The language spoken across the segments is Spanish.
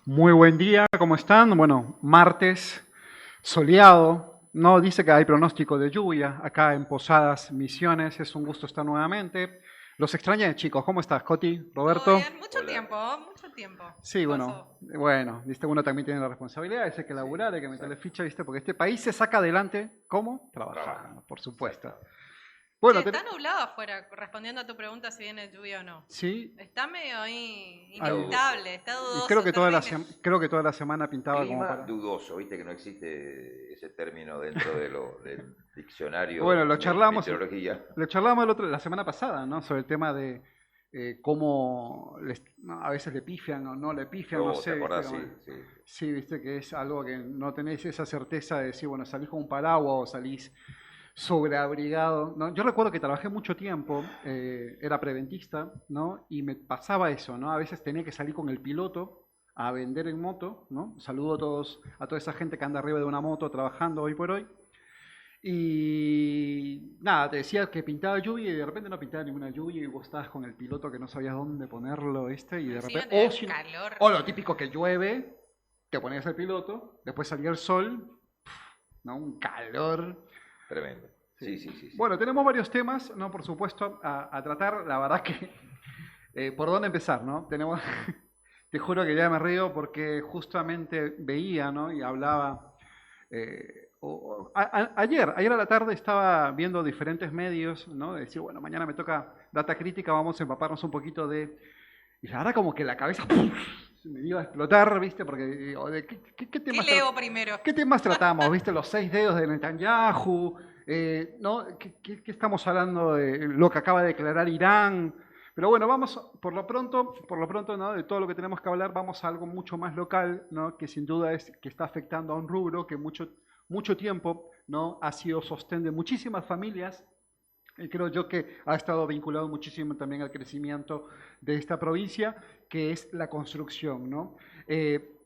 Muy buen día, ¿cómo están? Bueno, martes soleado, no dice que hay pronóstico de lluvia acá en Posadas Misiones, es un gusto estar nuevamente. Los extrañé, chicos, ¿cómo estás, Coti, ¿Todo bien? Roberto? Mucho Hola. tiempo, mucho tiempo. Sí, ¿Qué pasó? bueno, viste, uno también tiene la responsabilidad, hay que Sí, laburar, hay que meterle exacto. ficha, viste, porque este país se saca adelante, ¿cómo? Trabajando. Trabajando, por supuesto. Exacto. Che, Bueno, está nublado afuera, respondiendo a tu pregunta si viene lluvia o no. sí, Está medio ahí Está dudoso. inestable, está y creo dudoso, que terrible. creo que toda la semana pintaba como Clima para... dudoso, viste que no existe ese término dentro del Bueno, diccionario meteorología. lo charlamos la semana pasada, ¿no? Sobre el tema de cómo no, a veces le pifian o no le pifian, no Oh, ¿te sé, ¿viste? acordás? Sí, sí, sí. Sí, viste que es algo que no tenés esa certeza de decir, bueno, salís con un paraguas o salís sobreabrigado, ¿no? Yo recuerdo que trabajé mucho tiempo, era preventista, ¿no? Y me pasaba eso, ¿no? A veces tenía que salir con el piloto a vender en moto, ¿no? Saludo a toda esa gente que anda arriba de una moto trabajando hoy por hoy. Y nada, te decía que pintaba lluvia y de repente no pintaba ninguna lluvia y vos estabas con el piloto que no sabías dónde ponerlo, y de Encima repente, te da calor. o lo típico que llueve, te ponías el piloto, después salía el sol, ¿no? Un calor. Tremendo. Sí. Sí, sí, sí, sí. Bueno, tenemos varios temas, ¿no? Por supuesto, a tratar. La verdad que, ¿por dónde empezar, no? Tenemos, te juro que ya me río porque justamente veía, ¿no? Y hablaba. Ayer a la tarde estaba viendo diferentes medios, ¿no? De decir, bueno, mañana me toca data crítica, vamos a empaparnos un poquito de. Y la verdad, como que la cabeza ¡puf! Se me iba a explotar, ¿viste? Porque digo, ¿qué ¿Qué temas leo primero? ¿qué temas tratamos? ¿Viste? Los 6 dedos de Netanyahu, ¿no? ¿Qué estamos hablando de lo que acaba de declarar Irán? Pero bueno, vamos, por lo pronto, ¿no? De todo lo que tenemos que hablar, vamos a algo mucho más local, ¿no? Que sin duda es que está afectando a un rubro que mucho tiempo, ¿no? Ha sido sostén de muchísimas familias y creo yo que ha estado vinculado muchísimo también al crecimiento de esta provincia, que es la construcción, ¿no?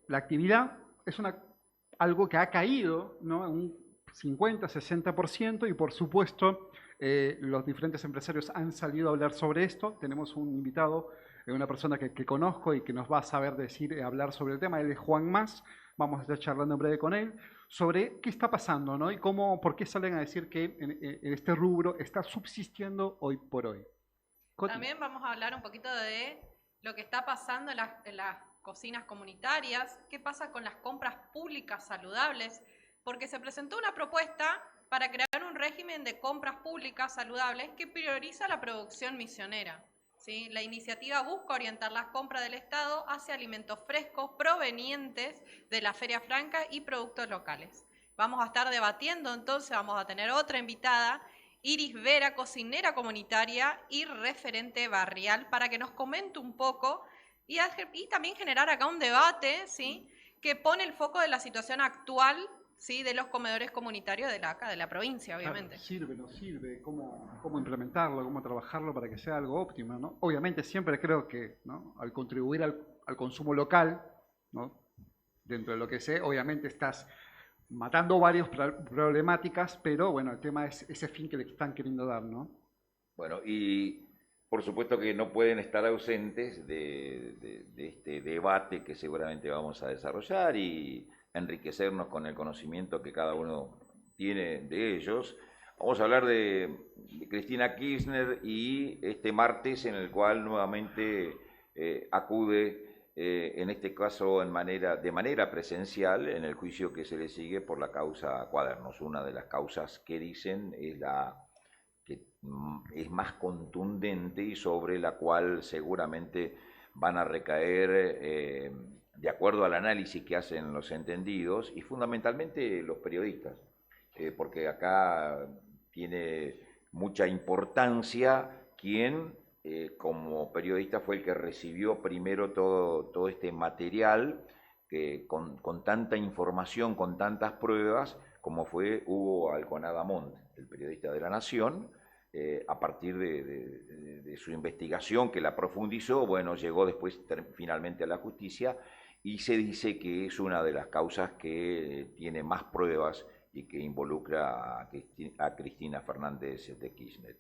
La actividad es algo que ha caído, ¿no? En un 50-60% y por supuesto los diferentes empresarios han salido a hablar sobre esto. Tenemos un invitado, una persona que conozco y que nos va a saber decir, hablar sobre el tema, él es Juan Mas, vamos a estar charlando en breve con él sobre qué está pasando, ¿no? Y cómo, por qué salen a decir que en este rubro está subsistiendo hoy por hoy. Coti. También vamos a hablar un poquito de lo que está pasando en las cocinas comunitarias, qué pasa con las compras públicas saludables, porque se presentó una propuesta para crear un régimen de compras públicas saludables que prioriza la producción misionera. ¿Sí? La iniciativa busca orientar las compras del Estado hacia alimentos frescos provenientes de la Feria Franca y productos locales. Vamos a estar debatiendo entonces, vamos a tener otra invitada, Iris Vera, cocinera comunitaria y referente barrial, para que nos comente un poco y también generar acá un debate, ¿sí? Que pone el foco de la situación actual, ¿sí? De los comedores comunitarios de la provincia, Claro, obviamente. sirve, no sirve, cómo implementarlo, cómo trabajarlo para que sea algo óptimo, ¿no? Obviamente siempre creo que, ¿no? Al contribuir al consumo local, ¿no? Dentro de lo que sé, obviamente estás matando varias problemáticas, pero bueno, el tema es ese fin que le están queriendo dar, ¿no? Bueno, y por supuesto que no pueden estar ausentes de este debate que seguramente vamos a desarrollar y enriquecernos con el conocimiento que cada uno tiene de ellos. Vamos a hablar de Cristina Kirchner y este martes en el cual nuevamente acude, en este caso de manera presencial, en el juicio que se le sigue por la causa Cuadernos. Una de las causas que dicen es la que es más contundente y sobre la cual seguramente van a recaer, de acuerdo al análisis que hacen los entendidos y fundamentalmente los periodistas, porque acá tiene mucha importancia quien como periodista fue el que recibió primero todo este material con tanta información, con tantas pruebas, como fue Hugo Alconada Montt, el periodista de La Nación, a partir de su investigación que la profundizó, bueno, llegó después finalmente a la justicia y se dice que es una de las causas que tiene más pruebas y que involucra a Cristina Fernández de Kirchner.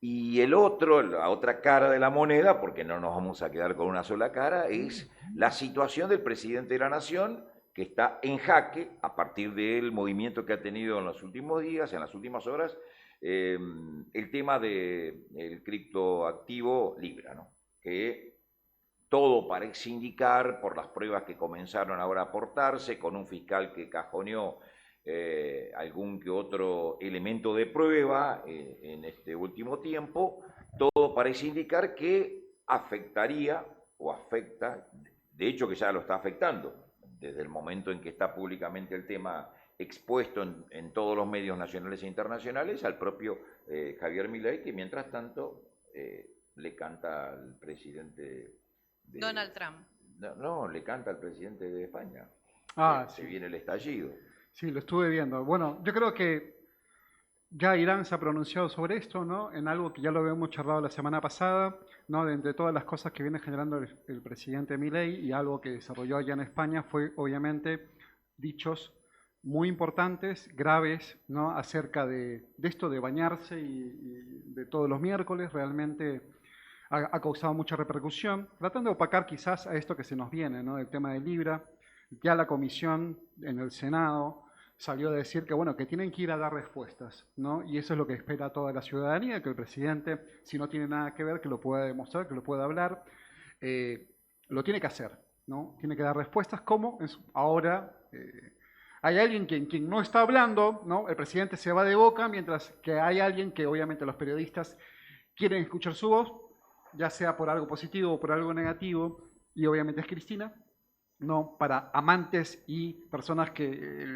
Y el otro, la otra cara de la moneda, porque no nos vamos a quedar con una sola cara, es la situación del presidente de la Nación, que está en jaque a partir del movimiento que ha tenido en los últimos días, en las últimas horas, el tema del criptoactivo Libra, ¿no? Que todo parece indicar, por las pruebas que comenzaron ahora a aportarse, con un fiscal que cajoneó algún que otro elemento de prueba en este último tiempo, todo parece indicar que afectaría o afecta, de hecho que ya lo está afectando, desde el momento en que está públicamente el tema expuesto en todos los medios nacionales e internacionales, al propio Javier Milei, que mientras tanto le canta al presidente Donald Trump. no, le canta al presidente de España. Ah, Se sí. viene el estallido. Sí, lo estuve viendo. Bueno, yo creo que ya Irán se ha pronunciado sobre esto, ¿no? En algo que ya lo habíamos charlado la semana pasada, ¿no? De entre todas las cosas que viene generando el presidente Milei y algo que desarrolló allá en España fue, obviamente, dichos muy importantes, graves, ¿no? Acerca de esto de bañarse y de todos los miércoles, realmente ha causado mucha repercusión, tratando de opacar quizás a esto que se nos viene, ¿no? Del tema de Libra. Ya la comisión en el Senado salió a decir que, bueno, que tienen que ir a dar respuestas, ¿no? Y eso es lo que espera toda la ciudadanía, que el presidente, si no tiene nada que ver, que lo pueda demostrar, que lo pueda hablar, eh, lo tiene que hacer, ¿no? Tiene que dar respuestas como ahora hay alguien quien no está hablando, ¿no? El presidente se va de boca, mientras que hay alguien que obviamente los periodistas quieren escuchar su voz, ya sea por algo positivo o por algo negativo, y obviamente es Cristina, no para amantes y personas que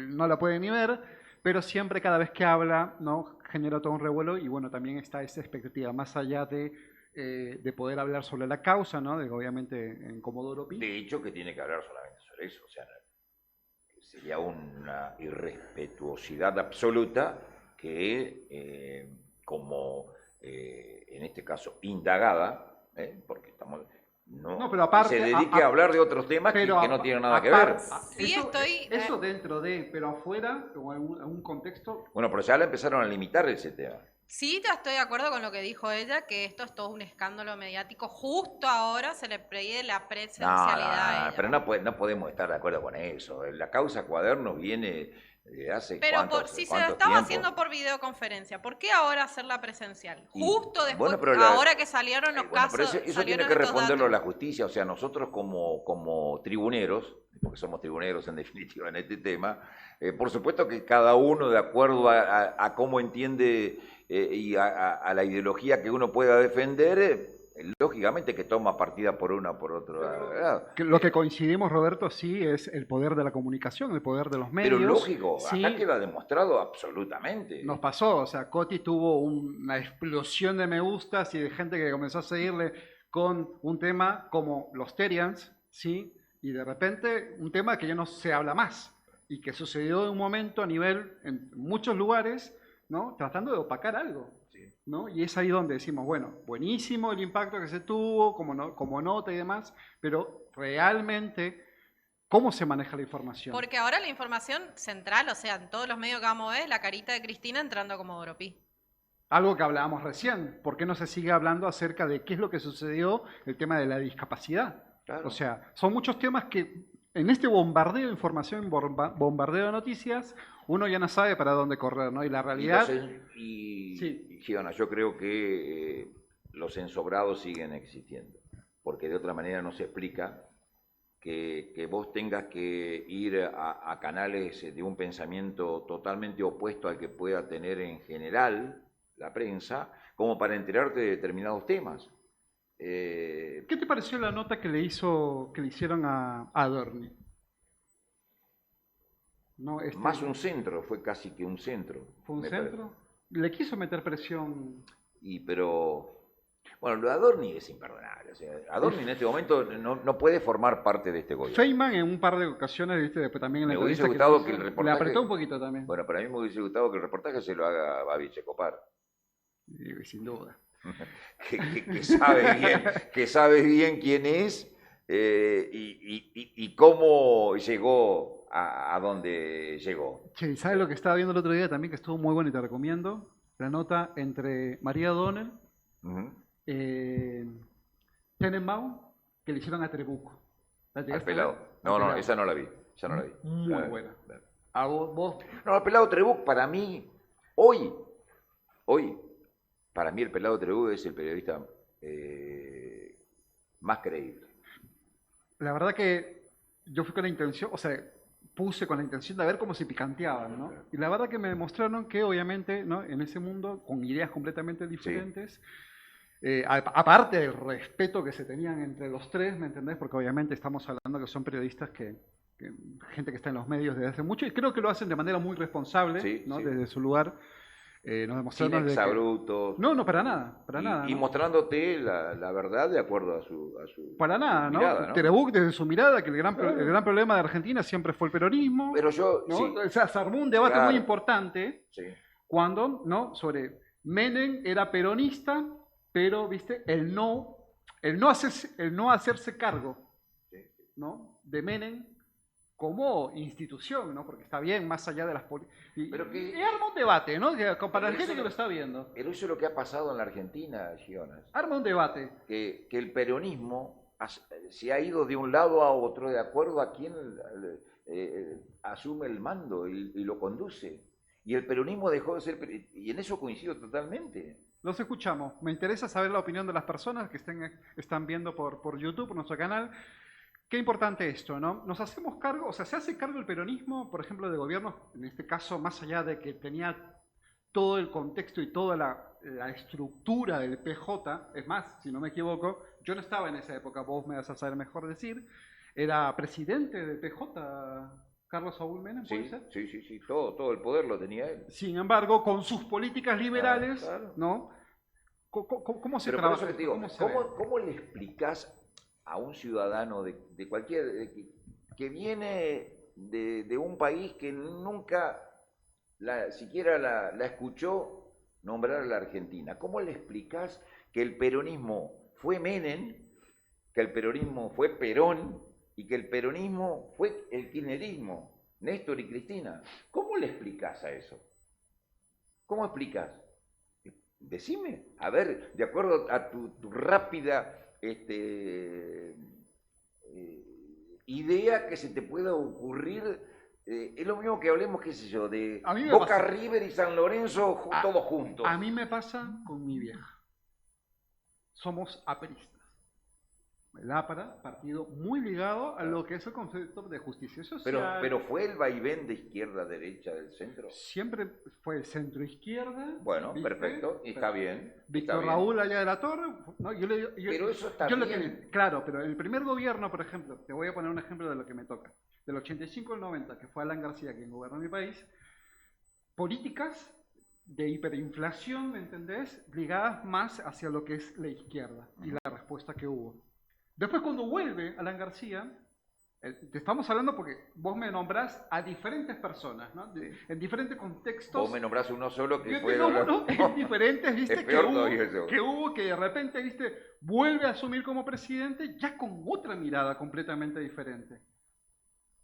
no la pueden ni ver, pero siempre cada vez que habla, ¿no? Genera todo un revuelo y bueno, también está esa expectativa, más allá de poder hablar sobre la causa, ¿no? De que obviamente en Comodoro Pi. De hecho, que tiene que hablar solamente sobre eso. O sea, sería una irrespetuosidad absoluta que, como en este caso, indagada, porque estamos, No, no, pero y se aparte, dedique a hablar de otros temas que no tienen nada que ver. Sí, eso, estoy. eso dentro de, pero afuera, o en un contexto. Bueno, pero ya la empezaron a limitar ese tema. Sí, ya estoy de acuerdo con lo que dijo ella, que esto es todo un escándalo mediático. Justo ahora se le pide la presencialidad a ella. Pero no podemos estar de acuerdo con eso. La causa Cuadernos viene de hace Pero si se lo estaba tiempo. haciendo por videoconferencia, ¿por qué ahora hacerla presencial? Y, Justo después, bueno, pero ahora que salieron los bueno, pero casos, eso tiene salieron que estos responderlo datos. la justicia. O sea, nosotros como tribuneros, porque somos tribuneros en definitiva en este tema, por supuesto que cada uno de acuerdo a cómo entiende y a la ideología que uno pueda defender, lógicamente que toma partida por una o por otro lado. Lo que coincidimos, Roberto, sí, es el poder de la comunicación, el poder de los medios. Pero lógico, sí, acá queda demostrado absolutamente. nos pasó, o sea, Coti tuvo una explosión de me gustas y de gente que comenzó a seguirle con un tema como los Terians, ¿sí? Y de repente un tema que ya no se habla más y que sucedió en un momento a nivel, en muchos lugares, ¿no? Tratando de opacar algo, ¿no? Y es ahí donde decimos, bueno, buenísimo el impacto que se tuvo, como nota y demás, pero realmente, ¿cómo se maneja la información? Porque ahora la información central, o sea, en todos los medios que vamos a ver, es la carita de Cristina entrando como Pi. Algo que hablábamos recién, ¿por qué no se sigue hablando acerca de qué es lo que sucedió, el tema de la discapacidad? Claro. O sea, son muchos temas que en este bombardeo de información, bombardeo de noticias, uno ya no sabe para dónde correr, ¿no? Y la realidad... Y Giovanna, yo creo que los ensobrados siguen existiendo, porque de otra manera no se explica que vos tengas que ir a canales de un pensamiento totalmente opuesto al que pueda tener en general la prensa, como para enterarte de determinados temas. ¿Qué te pareció la nota que le hicieron a Adorni? No, Más un centro, fue casi que un centro. ¿Fue un centro? Le quiso meter presión. Pero, bueno, lo de Adorni es imperdonable. O sea, Adorni en este momento no puede formar parte de este gobierno. Feynman en un par de ocasiones, viste, después también en la Me hubiese entrevista gustado que el le reportaje... apretó un poquito también. Bueno, para mí me hubiese gustado que el reportaje se lo haga Babi Checopar. Sin duda. que sabe bien quién es y cómo llegó a donde llegó. Che, ¿sabes lo que estaba viendo el otro día también que estuvo muy bueno y te recomiendo? La nota entre María O'Donnell Ujú. Tenenbaum, que le hicieron a Trebuco. ¿La Al llegaste a pelado. ver? No, Al no, pelado. esa no la vi. Esa no la vi. Muy Claro, buena. claro. A vos, No, el pelado Trebuch para mí, hoy, para mí el pelado Trebuch es el periodista más creíble. la verdad que yo fui con la intención, o sea, puse con la intención de ver cómo se picanteaban, ¿no? Y la verdad que me demostraron que obviamente, ¿no? En ese mundo, con ideas completamente diferentes, aparte del respeto que se tenían entre los tres, ¿me entendés? Porque obviamente estamos hablando que son periodistas gente que está en los medios desde hace mucho, y creo que lo hacen de manera muy responsable, Sí, ¿no? sí. Desde su lugar, nos Sin demostraron de que... exabruptos. No, no, para nada, Y ¿no? mostrándote la verdad de acuerdo a Para su nada, ¿no? mirada, ¿no? Terebuc desde su mirada, que el Claro. gran problema de Argentina siempre fue el peronismo, Pero yo, ¿no? sí, O sea, se armó un debate muy claro, importante sí, cuando, ¿no? Sobre Menem era peronista, pero, ¿viste? El no hacerse cargo, sí. ¿no? De Menem como institución, ¿no? Porque está bien, más allá de las políticas. Pero que- Y arma un debate, ¿no? Para la Pero gente eso que no- lo está viendo. Pero eso es lo que ha pasado en la Argentina, Gionas. Arma un debate. Que el peronismo se ha ido de un lado a otro de acuerdo a quién asume el mando y lo conduce. Y el peronismo dejó de ser... Y en eso coincido totalmente. Los escuchamos. Me interesa saber la opinión de las personas que están viendo por YouTube, por nuestro canal. Qué importante esto, ¿no? Nos hacemos cargo, o sea, se hace cargo el peronismo, por ejemplo, de gobiernos, en este caso, más allá de que tenía todo el contexto y toda la estructura del PJ, es más, si no me equivoco, yo no estaba en esa época, vos me vas a saber mejor decir, era presidente del PJ, Carlos Saúl Menem, ¿puede Sí, ser? sí, todo el poder lo tenía él. Sin embargo, con sus políticas liberales, Claro. ¿no? ¿Cómo se Pero por trabaja? eso que te digo, ¿Cómo se ve? ¿cómo le explicás a un ciudadano de cualquier, que viene de un país que nunca siquiera la escuchó nombrar a la Argentina? ¿Cómo le explicás que el peronismo fue Menem, que el peronismo fue Perón y que el peronismo fue el kirchnerismo, Néstor y Cristina? ¿Cómo le explicás a eso? ¿Cómo explicás? Decime, a ver, de acuerdo a tu rápida idea que se te pueda ocurrir, es lo mismo que hablemos, qué sé yo, de A mí me Boca pasa. River y San Lorenzo todos juntos. A mí me pasa con mi vieja. Somos aperistas. El APRA, partido muy ligado a lo que es el concepto de justicia social. Pero fue el vaivén de izquierda, derecha, del centro. Siempre fue centro izquierda. Bueno, ¿viste? perfecto, y está bien. Víctor está Raúl bien. allá de la Torre. ¿no? Pero eso está yo lo bien. que, claro, pero el primer gobierno, por ejemplo, te voy a poner un ejemplo de lo que me toca. Del 85 al 90, que fue Alan García quien gobernó mi país, políticas de hiperinflación, ¿me entendés? Ligadas más hacia lo que es la izquierda y la respuesta que hubo. Después cuando vuelve Alan García, te estamos hablando porque vos me nombrás a diferentes personas, ¿no? En diferentes contextos. Vos me nombrás uno solo que Yo fue... te nombro en diferentes, ¿viste? Es peor todavía eso. Que de repente, ¿viste? Vuelve a asumir como presidente ya con otra mirada completamente diferente.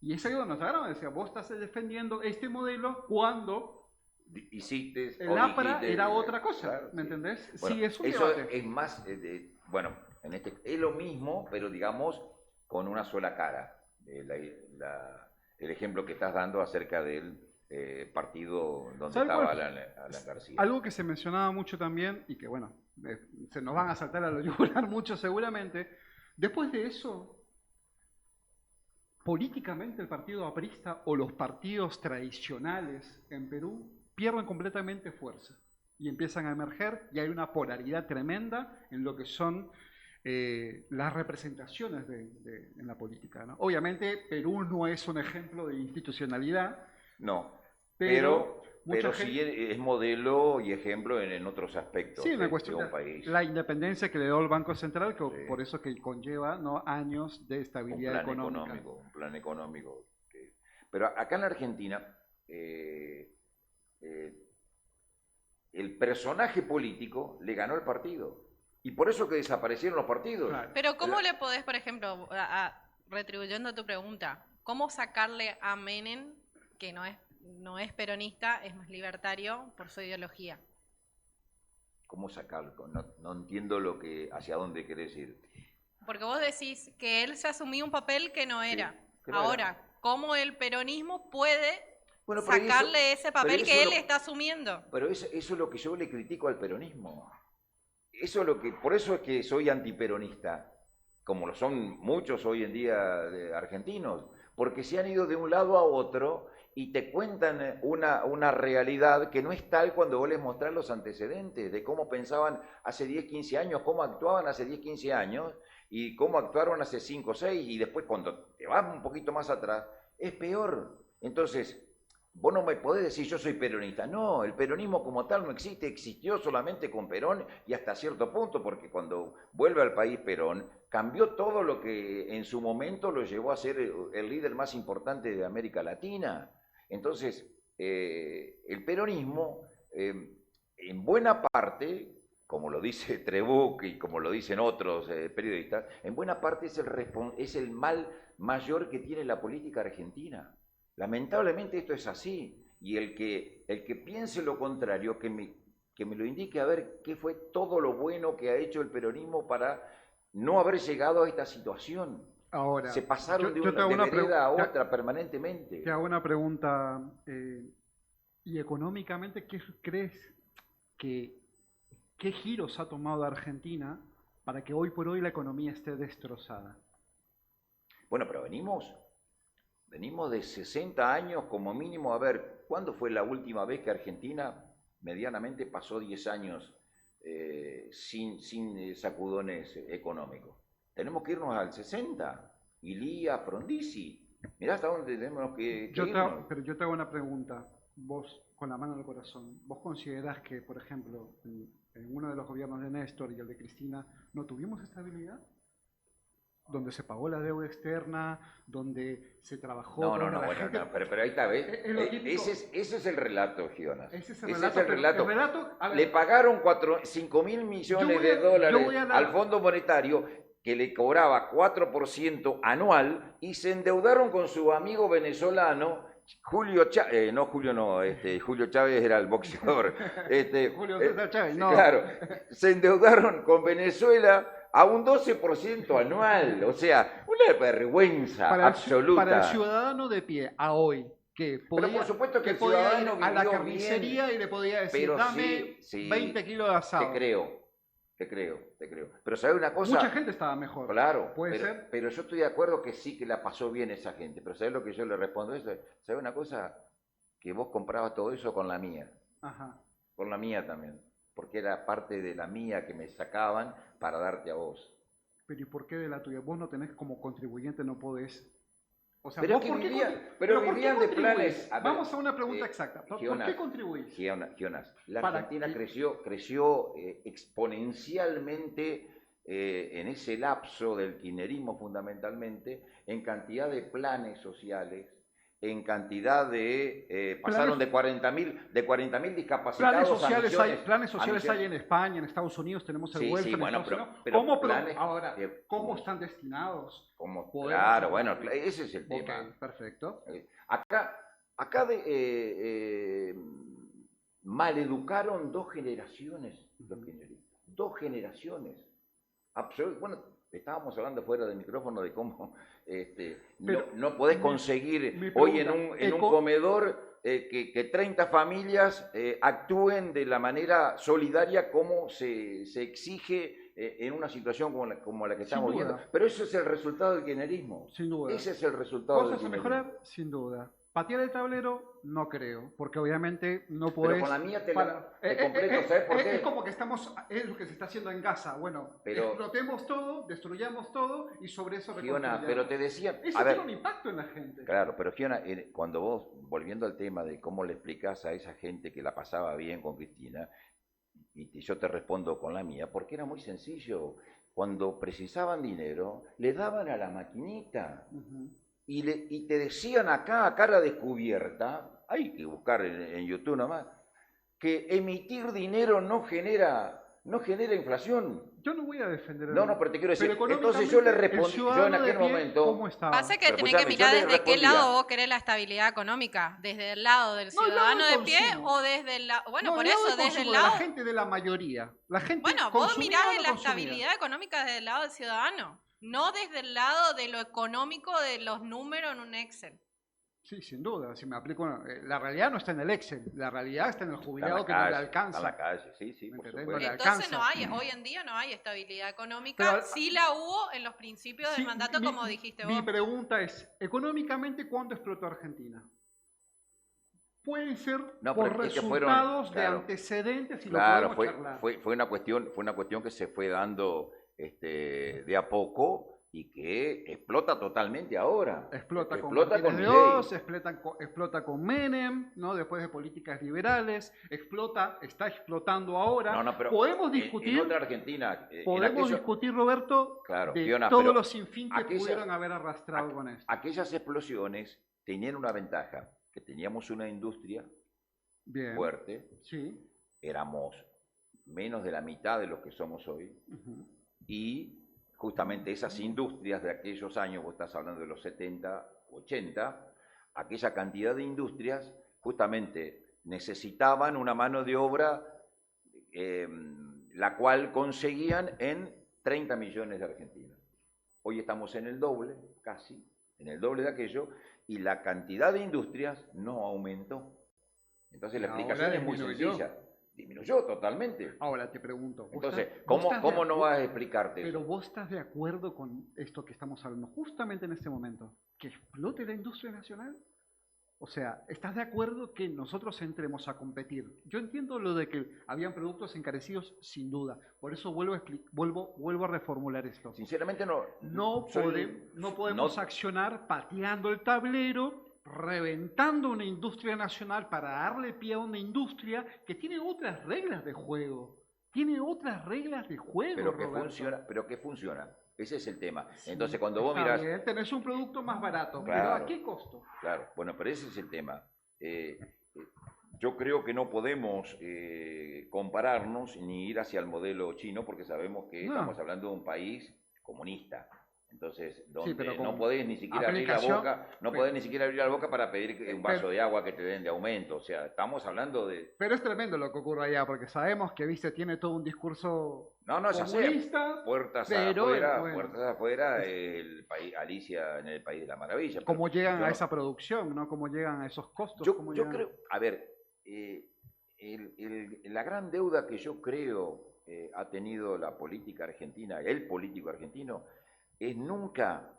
Y es ahí donde nos agarraron, decía, vos estás defendiendo este modelo cuando hiciste el APRA era otra cosa, claro, ¿me sí. entendés? Bueno, Sí, es un eso debate. es más, bueno, es lo mismo, pero digamos con una sola cara. El ejemplo que estás dando acerca del partido donde ¿Sabe estaba cuál? Alan García. Algo que se mencionaba mucho también, y que bueno, se nos van a saltar a lo yugular mucho seguramente, después de eso, políticamente el partido aprista o los partidos tradicionales en Perú pierden completamente fuerza y empiezan a emerger y hay una polaridad tremenda en lo que son las representaciones en la política, ¿no? Obviamente Perú no es un ejemplo de institucionalidad, No, pero pero sí es modelo y ejemplo en otros aspectos sí, en la de cuestión un de país. la independencia que le dio el Banco Central, que Sí. por eso que conlleva, ¿no?, años de estabilidad económica. Un plan económico. Pero acá en la Argentina, el personaje político le ganó el partido. Y por eso que desaparecieron los partidos. Claro. Pero ¿cómo le podés, por ejemplo, retribuyendo a tu pregunta, cómo sacarle a Menem, que no es peronista, es más libertario por su ideología? ¿Cómo sacarlo? No entiendo hacia dónde querés ir. Porque vos decís que él se asumió un papel que no era. claro. Ahora, ¿cómo el peronismo puede Bueno, pero sacarle ese papel que él lo, está asumiendo? Pero eso es lo que yo le critico al peronismo. Eso es por eso es que soy antiperonista, como lo son muchos hoy en día argentinos, porque se han ido de un lado a otro y te cuentan una realidad que no es tal cuando vos les mostrás los antecedentes de cómo pensaban hace 10, 15 años, cómo actuaban hace 10, 15 años y cómo actuaron hace 5 o 6, y después cuando te vas un poquito más atrás, es peor. Entonces, vos no me podés decir yo soy peronista. No, el peronismo como tal no existe, existió solamente con Perón y hasta cierto punto, porque cuando vuelve al país Perón, cambió todo lo que en su momento lo llevó a ser el líder más importante de América Latina. Entonces, el peronismo, en buena parte, como lo dice Trebuch y como lo dicen otros periodistas, en buena parte es el mal mayor que tiene la política argentina. Lamentablemente esto es así, y el que piense lo contrario, que me lo indique a ver qué fue todo lo bueno que ha hecho el peronismo para no haber llegado a esta situación. Ahora, se pasaron de vereda a otra permanentemente. Te hago una pregunta, y económicamente, ¿qué crees qué giros ha tomado Argentina para que hoy por hoy la economía esté destrozada? Bueno, pero venimos de 60 años como mínimo. A ver, ¿cuándo fue la última vez que Argentina medianamente pasó 10 años sin sacudones económicos? Tenemos que irnos al 60. Ilía, Frondizi. Mirá hasta dónde tenemos que irnos. Pero yo te hago una pregunta, vos con la mano en el corazón. ¿Vos considerás que, por ejemplo, en uno de los gobiernos de Néstor y el de Cristina, no tuvimos estabilidad? Donde se pagó la deuda externa, donde se trabajó... No, pero ahí está, ¿ves? Ese es el relato, Jonas. Ese es el relato. Le pagaron 5 mil millones de dólares al Fondo Monetario, que le cobraba 4% anual, y se endeudaron con su amigo venezolano, Julio Chávez. Julio Chávez era el boxeador. Julio César Chávez, no. Claro, se endeudaron con Venezuela a un 12% anual, o sea, una vergüenza absoluta. Para el ciudadano de pie, a hoy, que podía, pero por supuesto que el podía ciudadano ir a la vivió carnicería bien, y le podía decir, pero dame sí, 20 kilos de asado. Te creo. Pero ¿sabes una cosa? Mucha gente estaba mejor. Claro, ¿Puede ser? Pero yo estoy de acuerdo que sí que la pasó bien esa gente. Pero ¿sabes lo que yo le respondo a eso? ¿Sabes una cosa? Que vos comprabas todo eso con la mía. Ajá. Con la mía también. Porque era parte de la mía que me sacaban para darte a vos. Pero ¿y por qué de la tuya? Vos no tenés como contribuyente, no podés... O sea, pero ¿vos vivían de planes. Vamos a una pregunta exacta. ¿Por qué contribuís? Jonas, la Argentina creció exponencialmente en ese lapso del kirchnerismo fundamentalmente, en cantidad de planes sociales, en cantidad de... pasaron de 40.000 discapacitados planes sociales hay en España, en Estados Unidos tenemos el welfare. Sí, bueno, ¿Cómo están destinados? Claro, bueno, ese es el tema. Okay, perfecto. Acá maleducaron 2 generaciones los kirchneristas. 2 generaciones. Bueno, estábamos hablando fuera del micrófono de cómo no podés conseguir hoy en un comedor que 30 familias actúen de la manera solidaria como se exige en una situación como la que estamos viviendo. Pero eso es el resultado del kirchnerismo. Sin duda. Ese es el resultado del kirchnerismo. ¿Cosas a mejorar? Sin duda. ¿Patear el tablero? No creo, porque obviamente no podés... Pero con la mía te completo, ¿sabes por qué? Es como que es lo que se está haciendo en Gaza. Bueno, explotemos todo, destruyamos todo y sobre eso reconstruyamos. Pero te decía... Eso tiene un impacto en la gente. Claro, pero Fiona, cuando vos, volviendo al tema de cómo le explicás a esa gente que la pasaba bien con Cristina, y yo te respondo con la mía, porque era muy sencillo. Cuando precisaban dinero, le daban a la maquinita. Y te decían acá, a cara descubierta, hay que buscar en YouTube nomás, que emitir dinero no genera no genera inflación. Yo no voy a defender No, no, pero te quiero decir, pero entonces yo le económicamente, el respondí, yo en ciudadano de aquel pie, momento, ¿cómo estaba? Pasa que Pero tenés que escuchame, mirar yo le desde qué respondía. lado vos querés la estabilidad económica, desde el lado del No, el lado ciudadano del de pie consumo. o desde el lado... Bueno, No, por el lado eso, del desde el consumo, de la lado... gente de la mayoría. La gente Bueno, vos consumida mirás o en no la consumida. estabilidad económica desde el lado del ciudadano, no desde el lado de lo económico de los números en un Excel. Sí, sin duda. Si me aplico, la realidad no está en el Excel, la realidad está en el Está en jubilado la que no le calle, alcanza. está en la calle, sí, sí, ¿Me por entendés? No supuesto. le Entonces alcanza. hoy en día no hay estabilidad económica, Pero sí la hubo en los principios del sí, mandato, como dijiste mi vos. pregunta es, económicamente, ¿cuánto explotó Argentina? Pueden ser No, por pero es que fueron, resultados de claro, antecedentes y lo claro, podemos charlar. fue una cuestión que se fue dando de a poco y que explota totalmente ahora. Explota con Explota con Martínez de Milei. Oz, explota con Menem, ¿no? Después de políticas liberales, está explotando ahora. No, no, pero Podemos en discutir, otra Argentina, Roberto, claro, de Fiona, todos pero los sinfín que aquellas- pudieron haber arrastrado con esto. aquellas explosiones tenían una ventaja, que teníamos una industria Bien, fuerte, sí. éramos menos de la mitad de los que somos hoy, Ujú. y justamente esas industrias de aquellos años, vos estás hablando de los 70, 80, aquella cantidad de industrias justamente necesitaban una mano de obra la cual conseguían en 30 millones de argentinos. Hoy estamos en el doble, casi, en el doble de aquello, y la cantidad de industrias no aumentó. Entonces la Ahora explicación es muy disminuyó. sencilla. Disminuyó totalmente. Ahora te pregunto, Entonces, vos estás de ¿cómo no acu- vas a explicarte Pero eso? vos estás de acuerdo con esto que estamos hablando justamente en este momento, que explote la industria nacional? O sea, ¿estás de acuerdo que nosotros entremos a competir? Yo entiendo lo de que habían productos encarecidos, sin duda. Por eso vuelvo a reformular esto. Sinceramente no. No podemos no- accionar pateando el tablero, reventando una industria nacional para darle pie a una industria que tiene otras reglas de juego. Tiene otras reglas de juego, pero que Roberto. funciona, pero que funciona. Ese es el tema. Sí, Entonces, cuando vos está mirás, bien, tenés un producto más barato, pero Claro. ¿a qué costo? claro, bueno, pero ese es el tema. Yo creo que no podemos compararnos ni ir hacia el modelo chino porque sabemos que No. estamos hablando de un país comunista. Entonces, donde pero con no podés ni siquiera abrir la aplicación- boca, no pero- podés ni siquiera abrir la boca para pedir un vaso de agua que te den de aumento. O sea, estamos hablando de... Pero es tremendo lo que ocurre allá, porque sabemos que, viste, tiene todo un discurso No, ya sé. comunista, Puertas pero, afuera, bueno, puertas afuera, el país, Alicia en el País de la Maravilla. cómo Pero llegan yo a no- esa producción, ¿no? Cómo llegan a esos costos. Yo, cómo yo llegan- creo, a ver, la gran deuda que yo creo ha tenido la política argentina, el político argentino, es nunca,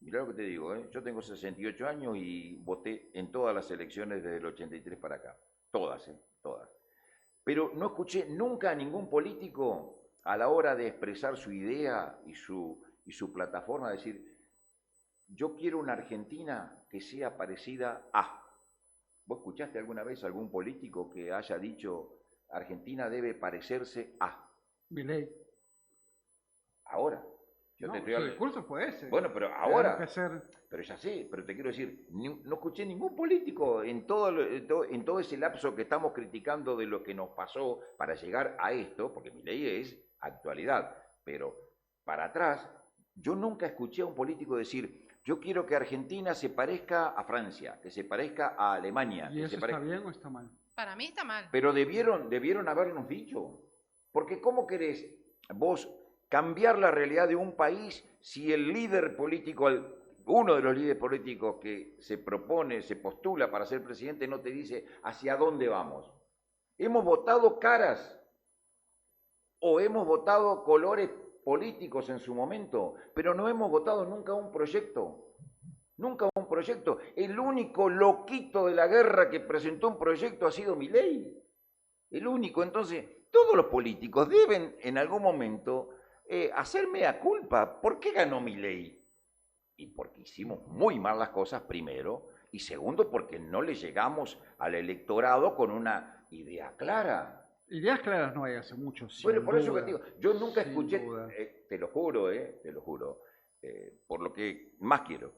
mirá lo que te digo, yo tengo 68 años y voté en todas las elecciones desde el 83 para acá, todas, todas. Pero no escuché nunca a ningún político a la hora de expresar su idea y su plataforma decir, yo quiero una Argentina que sea parecida a... ¿Vos escuchaste alguna vez a algún político que haya dicho Argentina debe parecerse a? Milei. Ahora. Yo No, te su estoy hablando- discurso fue ese. Bueno, pero Tenemos ahora. que ser- Pero ya sé, pero te quiero decir, no escuché ningún político en todo ese lapso que estamos criticando de lo que nos pasó para llegar a esto, porque mi ley es actualidad, pero para atrás, yo nunca escuché a un político decir, yo quiero que Argentina se parezca a Francia, que se parezca a Alemania. ¿Y que eso se está parezca... bien o está mal? Para mí está mal. Pero debieron habernos dicho. Porque ¿cómo querés vos cambiar la realidad de un país si el líder político, uno de los líderes políticos que se propone, se postula para ser presidente, no te dice hacia dónde vamos? Hemos votado caras o hemos votado colores políticos en su momento, pero no hemos votado nunca un proyecto. Nunca un proyecto. El único loquito de la guerra que presentó un proyecto ha sido Milei. El único. Entonces, todos los políticos deben en algún momento hacer mea culpa. ¿Por qué ganó Milei? Y porque hicimos muy mal las cosas, primero. Y segundo, porque no le llegamos al electorado con una idea clara. Ideas claras no hay hace mucho, sin Bueno, por eso que duda. te digo, yo nunca Sin escuché, duda. te lo juro, por lo que más quiero,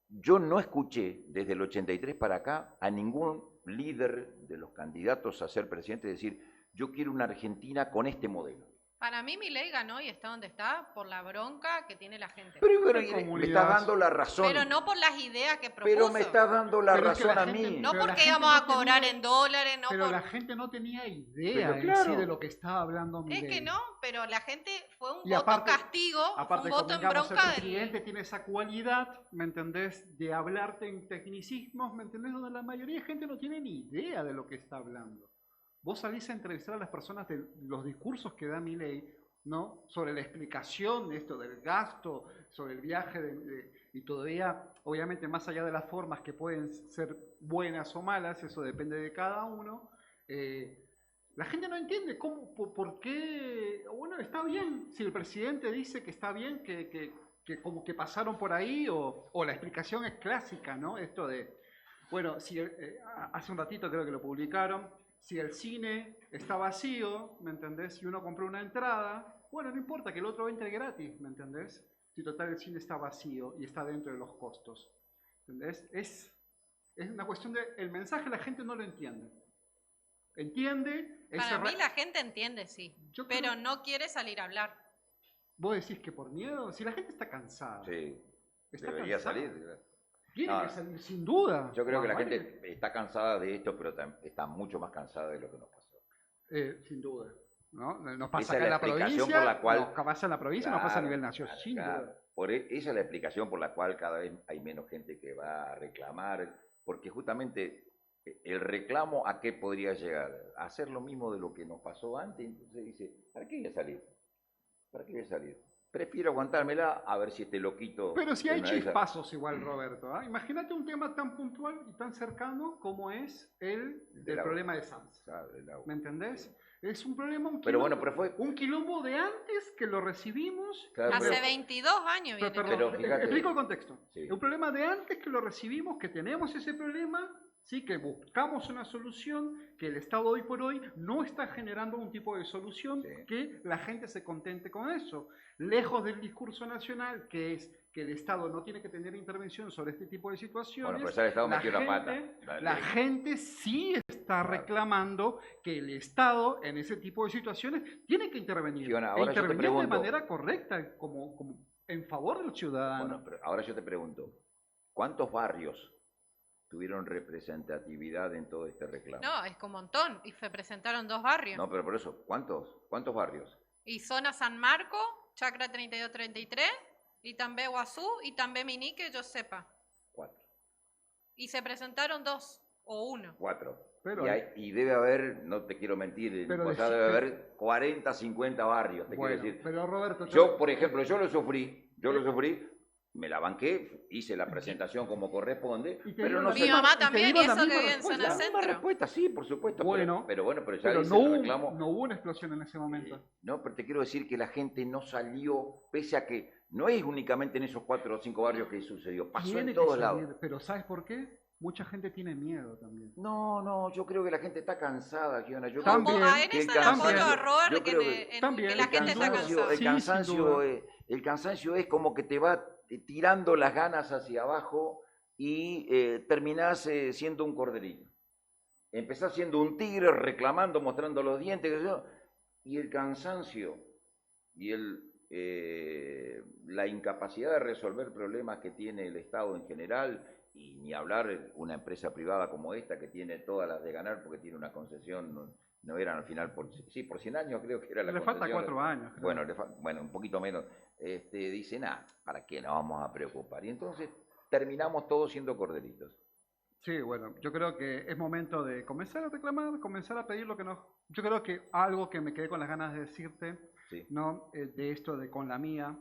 yo no escuché desde el 83 para acá a ningún líder de los candidatos a ser presidente decir, yo quiero una Argentina con este modelo. Para mí Milei ganó y está donde está por la bronca que tiene la gente. Pero bueno, Qué me comunidad. estás dando la razón. Pero no por las ideas que propuso. Pero me estás dando la Pero es que razón la a gente mí. No Pero la porque gente íbamos a no cobrar tenía- en dólares, no Pero por... la gente no tenía idea Pero en claro. sí de lo que estaba hablando Es Milei. que no, pero la gente fue un Y voto aparte- castigo, fue Aparte, un voto en convengamos, bronca el del... presidente tiene esa cualidad, ¿me entendés? De hablarte en tecnicismos, ¿me entendés? Donde la mayoría de gente no tiene ni idea de lo que está hablando. Vos salís a entrevistar a las personas de los discursos que da Milei, ¿no? Sobre la explicación de esto del gasto, sobre el viaje, y todavía, obviamente, más allá de las formas que pueden ser buenas o malas, eso depende de cada uno, la gente no entiende cómo, por qué, bueno, está bien, si el presidente dice que está bien, que como que pasaron por ahí, o la explicación es clásica, ¿no? Esto de, bueno, si hace un ratito creo que lo publicaron, si el cine está vacío, ¿me entendés? Si uno compró una entrada, bueno, no importa que el otro entre gratis, ¿me entendés? Si total el cine está vacío y está dentro de los costos, ¿entendés? Es una cuestión de, el mensaje la gente no lo entiende. Entiende, Para mí la gente entiende, sí, Yo pero creo- no quiere salir a hablar. vos decís que por miedo, si la gente está cansada, Sí, está debería cansada, salir. tiene No, que salir sin duda. Yo creo que la Más vale- gente está cansada de esto, pero está mucho más cansada de lo que nos pasó. sin duda. ¿No? Nos pasa Esa acá es en la la explicación provincia, por la cual- nos pasa en la provincia, nos pasa a nivel nacional, Claro, sin claro. duda. Esa es la explicación por la cual cada vez hay menos gente que va a reclamar, porque justamente el reclamo a qué podría llegar, a hacer lo mismo de lo que nos pasó antes. Entonces dice, ¿para qué voy a salir? ¿Para qué voy a salir? Prefiero aguantármela a ver si este loquito... Pero si de hay una de esas- chispazos igual, Roberto. ¿Ah? Imagínate un tema tan puntual y tan cercano como es el Del del agua. problema de SAMS. Claro, del agua. ¿Me entendés? Es un problema, un Pero quilombo, bueno, pero fue- un quilombo de antes que lo recibimos. Claro, Hace pero- 22 años viene. Perdón, Pero fíjate- explico el contexto. Sí. Un problema de antes que lo recibimos, que tenemos ese problema, sí, que buscamos una solución, que el Estado hoy por hoy no está generando un tipo de solución Sí. que la gente se contente con eso. Lejos del discurso nacional, que es que el Estado no tiene que tener intervención sobre este tipo de situaciones. Bueno, pues ya el Estado la metió la pata. gente- Dale. La gente sí está Claro. reclamando que el Estado en ese tipo de situaciones tiene que intervenir. Fiona, E ahora yo te intervenir de pregunto- manera correcta, como en favor del ciudadano. Bueno, pero ahora yo te pregunto, ¿cuántos barrios tuvieron representatividad en todo este reclamo? No, es un montón. Y se presentaron 2 barrios. No, pero por eso, ¿cuántos barrios? Y zona San Marco, Chacra 32-33, y también Guazú, y también Miní, que yo sepa. 4. Y se presentaron 2 o 1. 4. Pero Y debe haber, no te quiero mentir, Pero debe decime- haber 40, 50 barrios, te Bueno, quiero decir. pero Roberto, Yo, por ejemplo, yo lo sufrí, me la banqué, hice la presentación como corresponde, Y te pero dieron no la sé. Mi misma- mamá y te también, y dieron la eso que misma vive en respuesta. zona La misma centro. respuesta, sí, por supuesto. Bueno, pero bueno, pero ya Pero hice no el hubo, reclamo. no hubo una explosión en ese momento. No, pero te quiero decir que la gente no salió, pese a que no es únicamente en esos 4 o 5 barrios que sucedió, pasó Tiene en que todos salir, lados. pero ¿sabes por qué? Mucha gente tiene miedo también. No, yo creo que la gente está cansada, Giona. Yo También, creo En que eso el le apoyo a cansancio- Robert, yo que, creo que también, que la el gente está cansancio- cansada. Sí, sin duda. El cansancio es como que te va tirando las ganas hacia abajo y terminás siendo un corderito. Empezás siendo un tigre reclamando, mostrando los dientes, qué sé yo, y el cansancio y la incapacidad de resolver problemas que tiene el Estado en general, y ni hablar una empresa privada como esta que tiene todas las de ganar porque tiene una concesión, no eran al final por 100 años creo que era la Le concesión. falta 4 años. creo. Bueno, un poquito menos. Dice, ¿para qué nos vamos a preocupar? Y entonces terminamos todos siendo corderitos. Sí, bueno, yo creo que es momento de comenzar a reclamar, comenzar a pedir lo que nos... Yo creo que algo que me quedé con las ganas de decirte, Sí. ¿no? De esto de con la mía,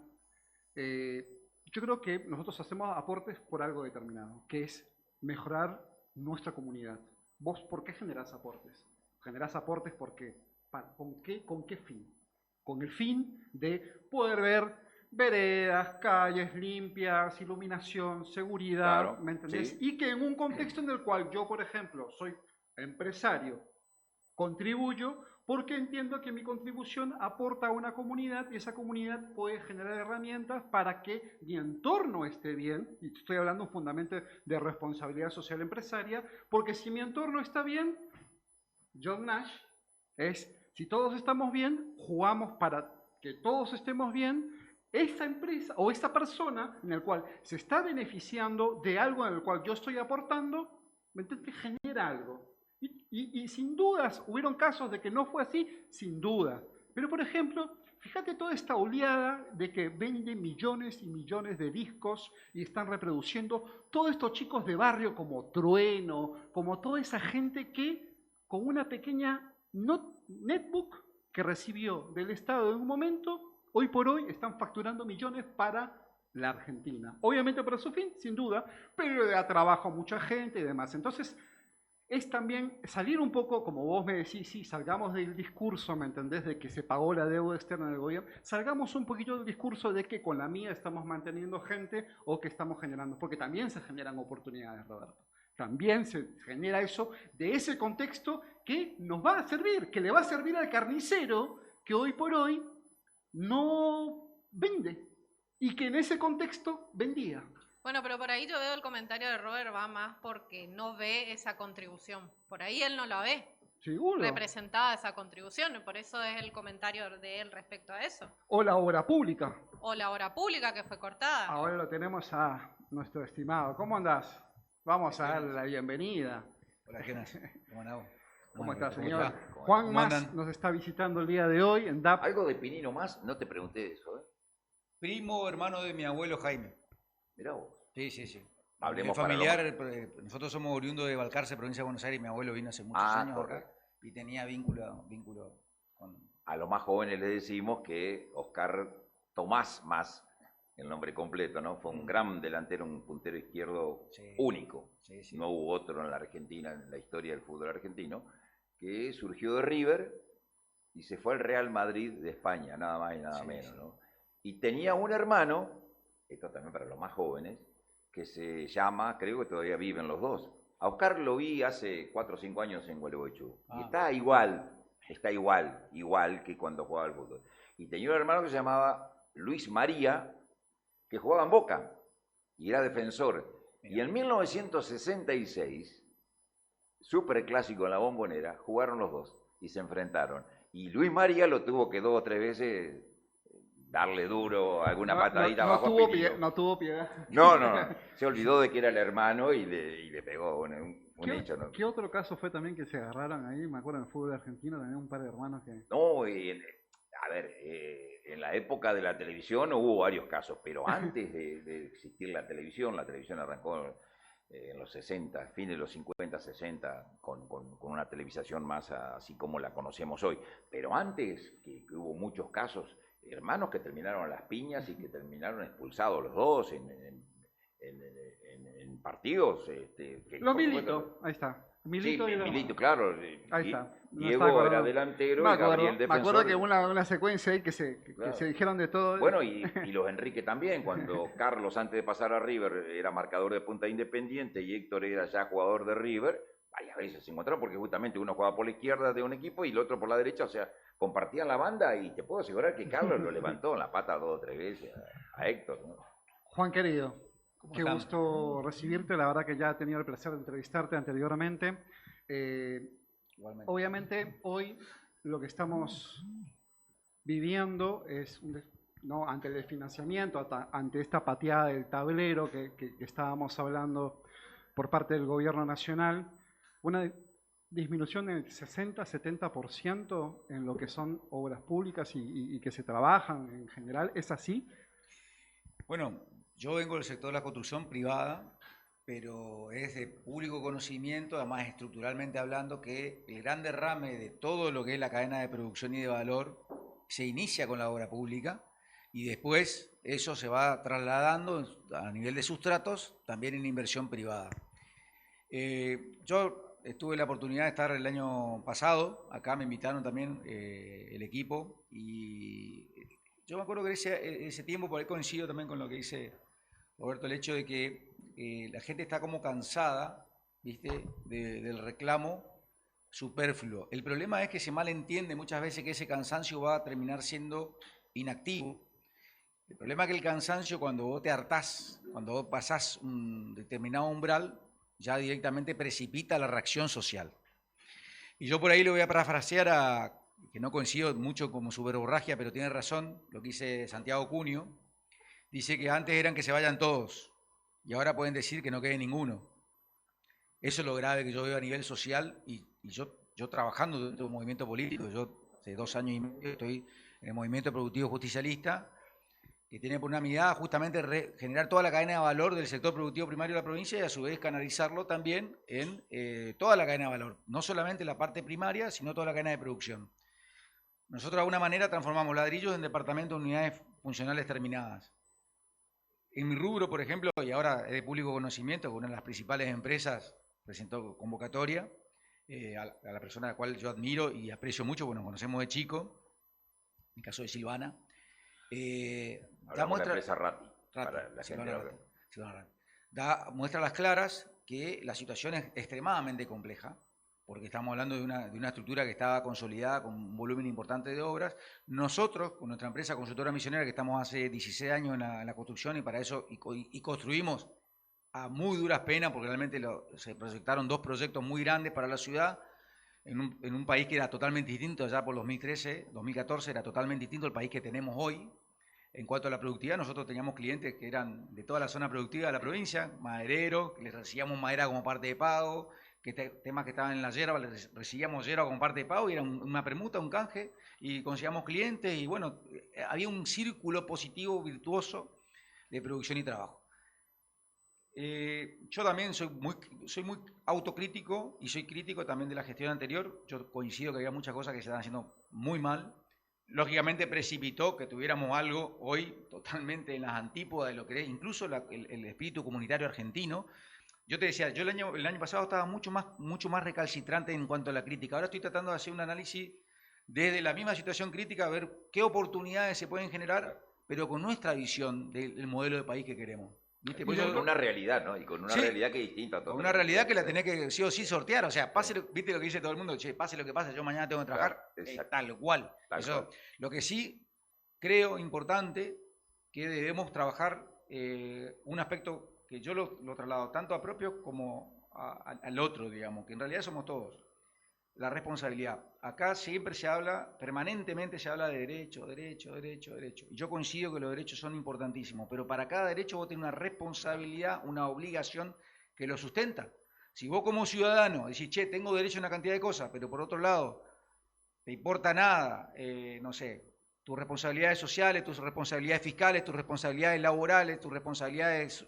yo creo que nosotros hacemos aportes por algo determinado, que es mejorar nuestra comunidad. ¿Vos por qué generás aportes? Generás aportes porque, ¿con qué fin? Con el fin de poder ver veredas, calles limpias, iluminación, seguridad, Claro, ¿me entendés? sí. Y que en un contexto en el cual yo, por ejemplo, soy empresario, contribuyo porque entiendo que mi contribución aporta a una comunidad y esa comunidad puede generar herramientas para que mi entorno esté bien, y estoy hablando un fundamento de responsabilidad social empresaria, porque si mi entorno está bien, John Nash es Si todos estamos bien, jugamos para que todos estemos bien. Esa empresa o esa persona en la cual se está beneficiando de algo en el cual yo estoy aportando, ¿me entiendes? Genera algo. Y sin dudas, hubieron casos de que no fue así, sin duda. Pero, por ejemplo, fíjate toda esta oleada de que venden millones y millones de discos y están reproduciendo todos estos chicos de barrio como Trueno, como toda esa gente que con una pequeña netbook que recibió del Estado en un momento, hoy por hoy están facturando millones para la Argentina. Obviamente para su fin, sin duda, pero le da trabajo a mucha gente y demás. Entonces, es también salir un poco, como vos me decís, sí, salgamos del discurso, ¿me entendés?, de que se pagó la deuda externa del gobierno, salgamos un poquito del discurso de que con la mía estamos manteniendo gente o que estamos generando, porque también se generan oportunidades, Roberto. También se genera eso de ese contexto que nos va a servir, que le va a servir al carnicero que hoy por hoy no vende y que en ese contexto vendía. Bueno, pero por ahí yo veo el comentario de Robert va más porque no ve esa contribución. Por ahí él no la ve Seguro. representada esa contribución, y por eso es el comentario de él respecto a eso. O la obra pública. O la obra pública que fue cortada. Ahora lo tenemos a nuestro estimado. ¿Cómo andás? Vamos a darle la bienvenida. Hola, ¿qué tal? ¿Cómo andamos? ¿Cómo está, ¿Cómo señor? está? Juan ¿Cómo Mas andan? nos está visitando el día de hoy en DAP. ¿Algo de Pinino más? No te pregunté de eso, ¿eh? Primo hermano de mi abuelo Jaime. Mirá vos. Sí, sí, sí. Hablemos Es para lo familiar, nosotros somos oriundos de Balcarce, provincia de Buenos Aires, y mi abuelo vino hace muchos años correcto. acá y tenía vínculo con... A los más jóvenes les decimos que Oscar Tomás Mas, el nombre completo, ¿no? Fue un gran delantero, un puntero izquierdo Sí. único. Sí, sí. No hubo otro en la Argentina, en la historia del fútbol argentino, que surgió de River y se fue al Real Madrid de España, nada más y nada Sí, menos, sí. ¿no? Y tenía un hermano, esto también para los más jóvenes, que se llama, creo que todavía viven los dos. A Oscar lo vi hace 4 o 5 años en Gualeguaychú. Y está igual que cuando jugaba al fútbol. Y tenía un hermano que se llamaba Luis María, que jugaba en Boca y era defensor. Y en 1966, superclásico en la Bombonera, jugaron los dos y se enfrentaron. Y Luis María lo tuvo que 2 o 3 veces darle duro, alguna patadita no abajo a tuvo Pinino. no tuvo piedad. No, se olvidó de que era el hermano y le pegó un hecho. ¿No? ¿Qué otro caso fue también que se agarraron ahí? Me acuerdo en el fútbol argentino también un par de hermanos que... No, a ver, en la época de la televisión hubo varios casos, pero antes de existir la televisión arrancó en los 60, fines de los 50, 60, con una televisación más así como la conocemos hoy. Pero antes, que hubo muchos casos, hermanos que terminaron a las piñas y que terminaron expulsados los dos en partidos. Lo Milito, ahí está. Milito, Sí, Milito, claro. Ahí está. No Diego era delantero y Gabriel defensor. Me acuerdo que una secuencia ahí que se dijeron de todo. Bueno, y los Enrique también, cuando Carlos, antes de pasar a River, era marcador de punta Independiente y Héctor era ya jugador de River, varias veces se encontraron porque justamente uno jugaba por la izquierda de un equipo y el otro por la derecha, o sea, compartían la banda y te puedo asegurar que Carlos lo levantó en la pata 2 o 3 veces a Héctor, ¿no? Juan querido, qué están? gusto recibirte, la verdad que ya he tenido el placer de entrevistarte anteriormente. Igualmente. Obviamente hoy lo que estamos viviendo es, ¿no?, ante el desfinanciamiento, ante esta pateada del tablero que estábamos hablando por parte del gobierno nacional, una disminución del 60-70% en lo que son obras públicas y que se trabajan en general. ¿Es así? Bueno, yo vengo del sector de la construcción privada, pero es de público conocimiento, además estructuralmente hablando, que el gran derrame de todo lo que es la cadena de producción y de valor se inicia con la obra pública y después eso se va trasladando a nivel de sustratos también en inversión privada. Yo tuve la oportunidad de estar el año pasado, acá me invitaron también el equipo y yo me acuerdo que ese tiempo, por ahí coincido también con lo que dice Roberto, el hecho de que la gente está como cansada, ¿viste?, del reclamo superfluo. El problema es que se malentiende muchas veces que ese cansancio va a terminar siendo inactivo. El problema es que el cansancio, cuando vos te hartás, cuando vos pasás un determinado umbral, ya directamente precipita la reacción social. Y yo por ahí le voy a parafrasear a que no coincido mucho como su verborragia, pero tiene razón, lo que dice Santiago Cunio, dice que antes eran que se vayan todos y ahora pueden decir que no quede ninguno. Eso es lo grave que yo veo a nivel social y yo trabajando dentro de un movimiento político, yo hace 2 años y medio estoy en el movimiento productivo justicialista, que tiene por una mirada justamente generar toda la cadena de valor del sector productivo primario de la provincia y a su vez canalizarlo también en toda la cadena de valor, no solamente la parte primaria, sino toda la cadena de producción. Nosotros de alguna manera transformamos ladrillos en departamentos de unidades funcionales terminadas. En mi rubro, por ejemplo, y ahora es de público conocimiento, que una de las principales empresas presentó convocatoria, a la persona a la cual yo admiro y aprecio mucho, porque nos conocemos de chico, en el caso de Silvana. Hablamos de la empresa Ratti, para la gente. Da muestra a las claras que la situación es extremadamente compleja, porque estamos hablando de una estructura que estaba consolidada con un volumen importante de obras. Nosotros, con nuestra empresa consultora misionera, que estamos hace 16 años en la construcción y para eso, y construimos a muy duras penas, porque realmente se proyectaron 2 proyectos muy grandes para la ciudad, en un país que era totalmente distinto, ya por 2013, 2014 era totalmente distinto el país que tenemos hoy. En cuanto a la productividad, nosotros teníamos clientes que eran de toda la zona productiva de la provincia, madereros, que les recibíamos madera como parte de pago, temas que estaban en la yerba, les recibíamos yerba como parte de pago y era una permuta, un canje, y conseguíamos clientes y bueno, había un círculo positivo, virtuoso de producción y trabajo. Yo también soy muy autocrítico y soy crítico también de la gestión anterior. Yo coincido que había muchas cosas que se estaban haciendo muy mal. Lógicamente precipitó que tuviéramos algo hoy totalmente en las antípodas de lo que es incluso el espíritu comunitario argentino. Yo te decía, yo el año pasado estaba mucho más recalcitrante en cuanto a la crítica. Ahora estoy tratando de hacer un análisis desde la misma situación crítica, a ver qué oportunidades se pueden generar, pero con nuestra visión del modelo de país que queremos. ¿Viste? Pues con una realidad, ¿no? Y con una realidad que es distinta a todo. Con una realidad que la tenés que sí o sí sortear. O sea, viste lo que dice todo el mundo, che, pase lo que pase, yo mañana tengo que trabajar. Claro, tal cual. Lo que sí creo importante que debemos trabajar un aspecto que yo lo traslado tanto a propios como al otro, digamos, que en realidad somos todos. La responsabilidad. Acá siempre permanentemente se habla de derecho. Y yo coincido que los derechos son importantísimos, pero para cada derecho vos tenés una responsabilidad, una obligación que lo sustenta. Si vos como ciudadano decís, che, tengo derecho a una cantidad de cosas, pero por otro lado, te importa nada, no sé, tus responsabilidades sociales, tus responsabilidades fiscales, tus responsabilidades laborales, tus responsabilidades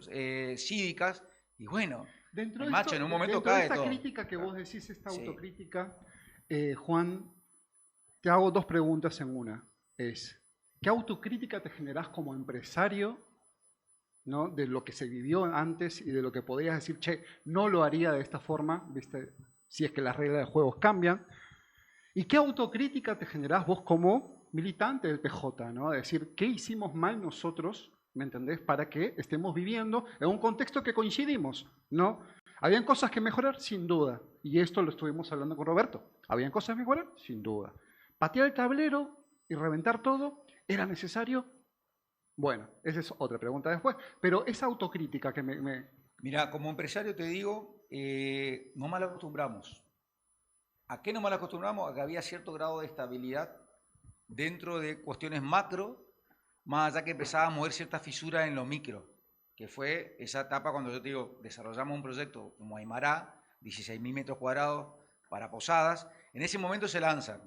cívicas, y bueno... Dentro el macho en un momento dentro cae de esta todo. crítica que vos decís, esta autocrítica, Juan, te hago 2 preguntas en una. ¿Qué autocrítica te generás como empresario, ¿no? De lo que se vivió antes y de lo que podrías decir, che, no lo haría de esta forma, ¿viste? Si es que las reglas de juego cambian? ¿Y qué autocrítica te generás vos como militante del PJ, ¿no? De decir, ¿qué hicimos mal nosotros? ¿Me entendés? Para que estemos viviendo en un contexto que coincidimos, ¿no? ¿Habían cosas que mejorar? Sin duda. Y esto lo estuvimos hablando con Roberto. ¿Habían cosas que mejorar? Sin duda. ¿Patear el tablero y reventar todo? ¿Era necesario? Bueno, esa es otra pregunta después. Pero esa autocrítica que Mira, como empresario te digo, no mal acostumbramos. ¿A qué no mal acostumbramos? A que había cierto grado de estabilidad dentro de cuestiones macro, más allá que empezaba a mover cierta fisura en lo micro, que fue esa etapa cuando yo te digo, desarrollamos un proyecto como Aymará, 16.000 metros cuadrados para posadas. En ese momento se lanzan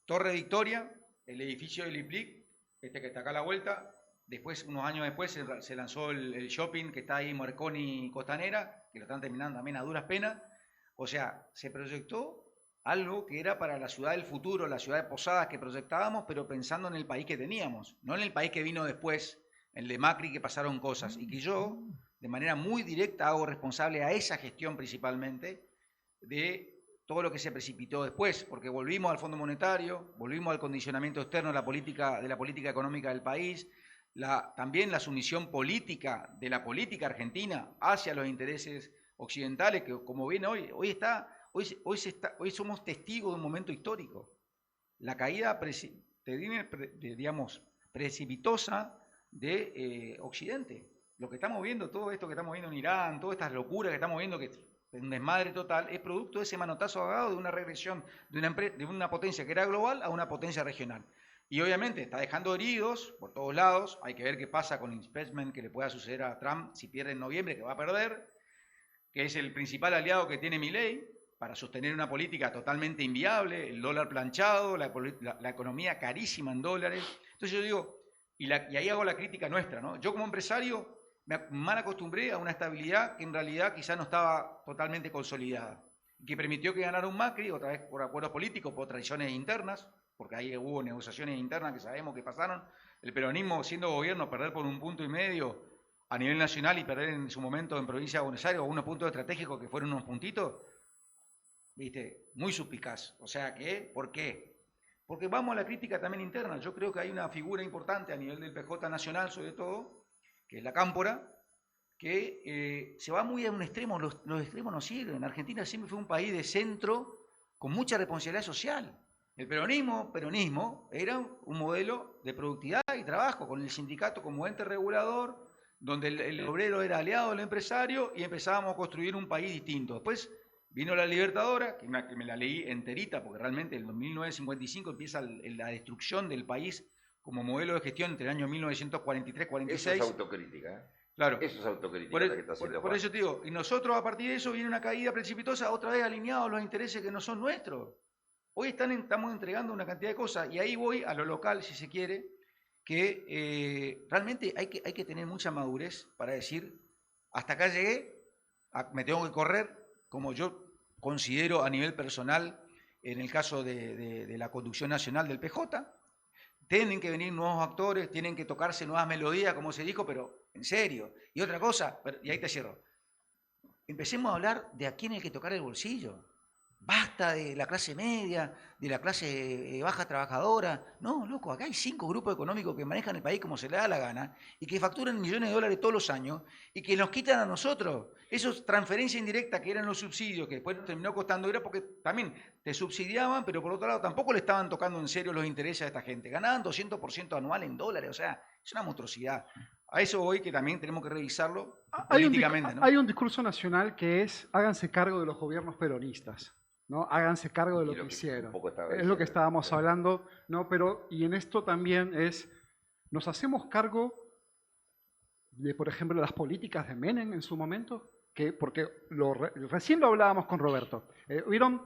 Torre Victoria, el edificio del IPLIC, que está acá a la vuelta. Después, unos años después, se lanzó el shopping que está ahí, Marconi Costanera, que lo están terminando también a duras penas. O sea, se proyectó algo que era para la ciudad del futuro, la ciudad de Posadas que proyectábamos, pero pensando en el país que teníamos, no en el país que vino después, el de Macri, que pasaron cosas, y que yo, de manera muy directa, hago responsable a esa gestión principalmente de todo lo que se precipitó después, porque volvimos al Fondo Monetario, volvimos al condicionamiento externo de la política económica del país, también la sumisión política de la política argentina hacia los intereses occidentales, que como ven hoy somos testigos de un momento histórico. La caída, precipitosa de Occidente. Lo que estamos viendo, todo esto que estamos viendo en Irán, todas estas locuras que estamos viendo, que un desmadre total, es producto de ese manotazo ahogado de una regresión de una potencia que era global a una potencia regional. Y obviamente está dejando heridos por todos lados. Hay que ver qué pasa con el impeachment que le pueda suceder a Trump si pierde en noviembre, que va a perder, que es el principal aliado que tiene Milei para sostener una política totalmente inviable, el dólar planchado, la economía carísima en dólares. Entonces yo digo, y ahí hago la crítica nuestra, ¿no? Yo como empresario me mal acostumbré a una estabilidad que en realidad quizás no estaba totalmente consolidada, que permitió que ganara un Macri, otra vez por acuerdos políticos, por traiciones internas, porque ahí hubo negociaciones internas que sabemos que pasaron. El peronismo, siendo gobierno, perder por 1,5 puntos a nivel nacional y perder en su momento en provincia de Buenos Aires unos puntos estratégicos que fueron unos puntitos, viste, muy suspicaz. O sea, ¿por qué? Porque vamos a la crítica también interna. Yo creo que hay una figura importante a nivel del PJ nacional, sobre todo, que es la Cámpora, que se va muy a un extremo. Los extremos no sirven. Argentina siempre fue un país de centro con mucha responsabilidad social. El peronismo era un modelo de productividad y trabajo, con el sindicato como ente regulador, donde el obrero era aliado del empresario y empezábamos a construir un país distinto. Después vino la Libertadora, que me la leí enterita, porque realmente en 1955 empieza la destrucción del país como modelo de gestión entre el año 1943-46. Eso es autocrítica, ¿eh? Claro. Eso es autocrítica la que está haciendo por eso te digo, y nosotros a partir de eso viene una caída precipitosa, otra vez alineados a los intereses que no son nuestros. Hoy estamos entregando una cantidad de cosas, y ahí voy a lo local, si se quiere, que realmente hay que tener mucha madurez para decir, hasta acá llegué, me tengo que correr, como yo considero a nivel personal, en el caso de la conducción nacional del PJ, tienen que venir nuevos actores, tienen que tocarse nuevas melodías, como se dijo, pero en serio. Y otra cosa, y ahí te cierro, empecemos a hablar de a quién hay que tocar el bolsillo. Basta de la clase media, de la clase baja trabajadora. No, loco, acá hay 5 grupos económicos que manejan el país como se les da la gana y que facturan millones de dólares todos los años y que nos quitan a nosotros. Eso es transferencia indirecta que eran los subsidios, que después terminó costando, era porque también te subsidiaban, pero por otro lado tampoco le estaban tocando en serio los intereses a esta gente. Ganaban 200% anual en dólares, o sea, es una monstruosidad. A eso voy, que también tenemos que revisarlo políticamente, ¿no? Hay un discurso nacional que es, háganse cargo de los gobiernos peronistas, ¿no? Háganse cargo de lo que hicieron. Es lo que estábamos hablando, ¿no? Pero, y en esto también es, ¿nos hacemos cargo de, por ejemplo, las políticas de Menem en su momento? Porque recién lo hablábamos con Roberto. ¿Vieron?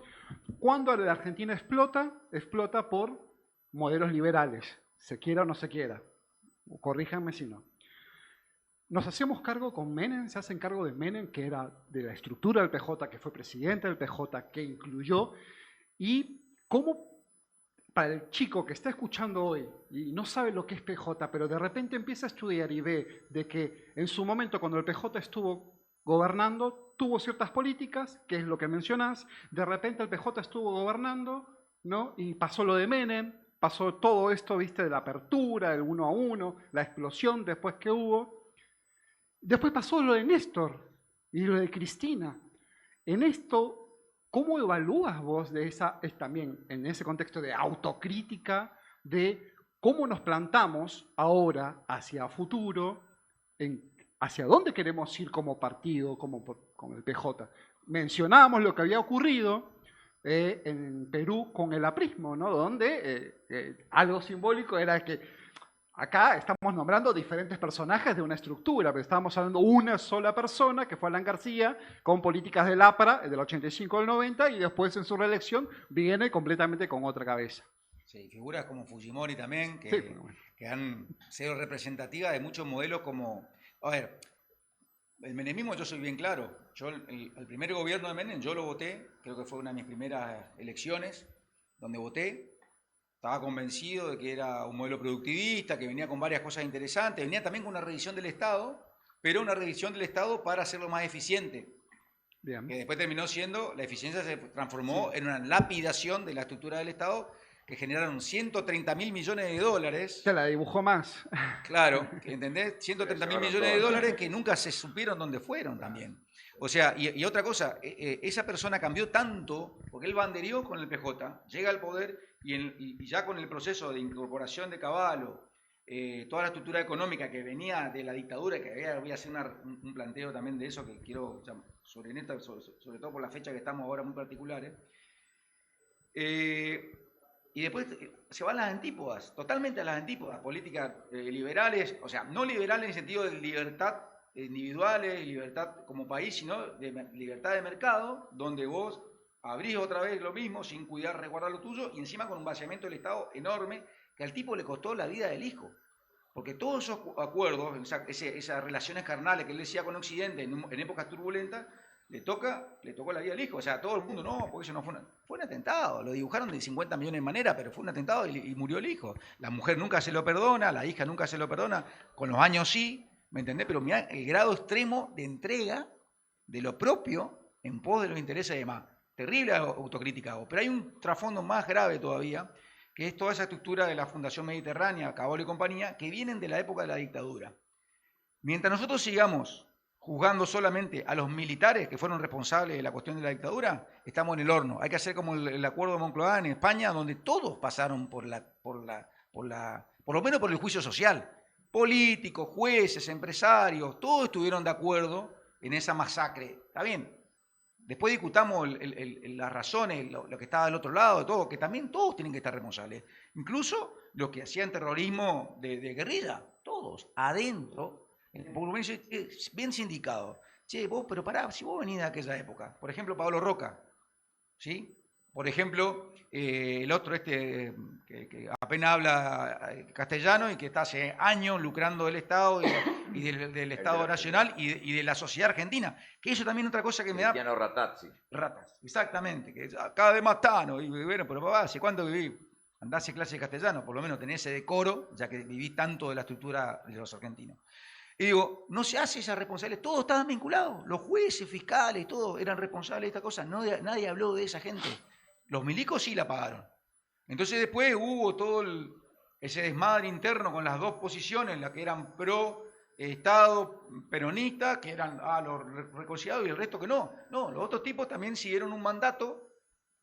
Cuando la Argentina explota por modelos liberales, se quiera o no se quiera. Corríjanme si no. Nos hacemos cargo con Menem, se hacen cargo de Menem, que era de la estructura del PJ, que fue presidente del PJ, que incluyó, y cómo para el chico que está escuchando hoy y no sabe lo que es PJ, pero de repente empieza a estudiar y ve de que en su momento cuando el PJ estuvo gobernando, tuvo ciertas políticas, que es lo que mencionás, de repente el PJ estuvo gobernando, ¿no? Y pasó lo de Menem, pasó todo esto, viste, de la apertura, el 1 a 1, la explosión después que hubo. Después pasó lo de Néstor y lo de Cristina. En esto, ¿cómo evalúas vos también en ese contexto de autocrítica, de cómo nos plantamos ahora hacia futuro, hacia dónde queremos ir como partido, con el PJ? Mencionábamos lo que había ocurrido en Perú con el aprismo, ¿no? Donde algo simbólico era que acá estamos nombrando diferentes personajes de una estructura, pero estábamos hablando de una sola persona, que fue Alan García, con políticas del APRA, del 85 al 90, y después en su reelección viene completamente con otra cabeza. Sí, figuras como Fujimori también, que, sí, bueno, que han sido representativas de muchos modelos como... A ver, el menemismo yo soy bien claro. Yo el primer gobierno de Menem yo lo voté, creo que fue una de mis primeras elecciones, donde voté. Estaba convencido de que era un modelo productivista, que venía con varias cosas interesantes, venía también con una revisión del Estado, pero una revisión del Estado para hacerlo más eficiente. Bien. Que después terminó siendo, la eficiencia se transformó en una lapidación de la estructura del Estado, que generaron 130.000 millones de dólares. Se la dibujó más. Claro, ¿entendés? 130.000 millones de dólares que nunca se supieron dónde fueron también. O sea, y otra cosa, esa persona cambió tanto, porque él banderió con el PJ, llega al poder y ya con el proceso de incorporación de Cavallo, toda la estructura económica que venía de la dictadura, que voy a hacer un planteo también de eso que quiero sobre todo por la fecha que estamos ahora muy particulares. Y después se van las antípodas, totalmente a las antípodas, políticas liberales, o sea, no liberales en el sentido de libertad individuales, libertad como país, sino de libertad de mercado, donde vos abrís otra vez lo mismo sin cuidar, resguardar lo tuyo, y encima con un vaciamiento del Estado enorme que al tipo le costó la vida del hijo. Porque todos esos acuerdos, esas relaciones carnales que él decía con Occidente en épocas turbulentas, le tocó la vida al hijo. O sea, todo el mundo, no, porque eso no fue un atentado. Lo dibujaron de 50 millones de maneras, pero fue un atentado y murió el hijo. La mujer nunca se lo perdona, la hija nunca se lo perdona, con los años sí, ¿me entendés? Pero mirá el grado extremo de entrega de lo propio en pos de los intereses de demás. Terrible autocrítica. Pero hay un trasfondo más grave todavía, que es toda esa estructura de la Fundación Mediterránea, Caballo y compañía, que vienen de la época de la dictadura. Mientras nosotros sigamos juzgando solamente a los militares que fueron responsables de la cuestión de la dictadura, estamos en el horno. Hay que hacer como el acuerdo de Moncloa en España, donde todos pasaron por lo menos por el juicio social. Políticos, jueces, empresarios, todos estuvieron de acuerdo en esa masacre. ¿Está bien? Después discutamos las razones, lo que estaba del otro lado, de todo, que también todos tienen que estar responsables. Incluso los que hacían terrorismo de guerrilla, todos, adentro, por lo menos bien sindicado. Che, vos, pero pará, si vos venís de aquella época, por ejemplo, Pablo Roca, ¿sí? Por ejemplo, el otro que apenas habla castellano y que está hace años lucrando del Estado y del Estado Nacional y de la sociedad argentina. Que eso también es otra cosa que me da... Cristiano Ratazzi. Ratas, exactamente. Que cada vez más tano. Y bueno, pero papá, ¿hace cuánto viví? Andás a clase de castellano, por lo menos tenés ese decoro, ya que viví tanto de la estructura de los argentinos. Y digo, no se hace esa responsabilidad, todos estaban vinculados, los jueces, fiscales, todos eran responsables de esta cosa, nadie habló de esa gente. Los milicos sí la pagaron. Entonces después hubo todo ese desmadre interno con las dos posiciones, las que eran pro Estado peronista, que eran los reconciliados y el resto que no. No, los otros tipos también siguieron un mandato,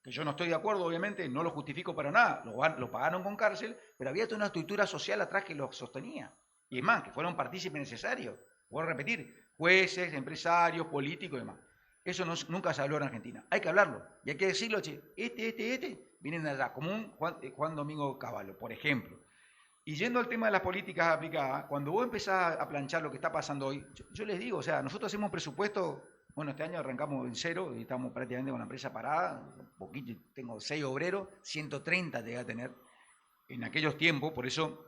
que yo no estoy de acuerdo, obviamente, no lo justifico para nada, lo pagaron con cárcel, pero había toda una estructura social atrás que lo sostenía. Y es más, que fueron partícipes necesarios. Voy a repetir, jueces, empresarios, políticos y demás. Eso nunca se habló en Argentina. Hay que hablarlo. Y hay que decirlo, che, vienen de allá, como un Juan Domingo Cavallo, por ejemplo. Y yendo al tema de las políticas aplicadas, cuando vos empezás a planchar lo que está pasando hoy, yo les digo, o sea, nosotros hacemos presupuesto, bueno, este año arrancamos en cero y estamos prácticamente con la empresa parada, un poquito, tengo 6 obreros, 130 llegué a tener en aquellos tiempos, por eso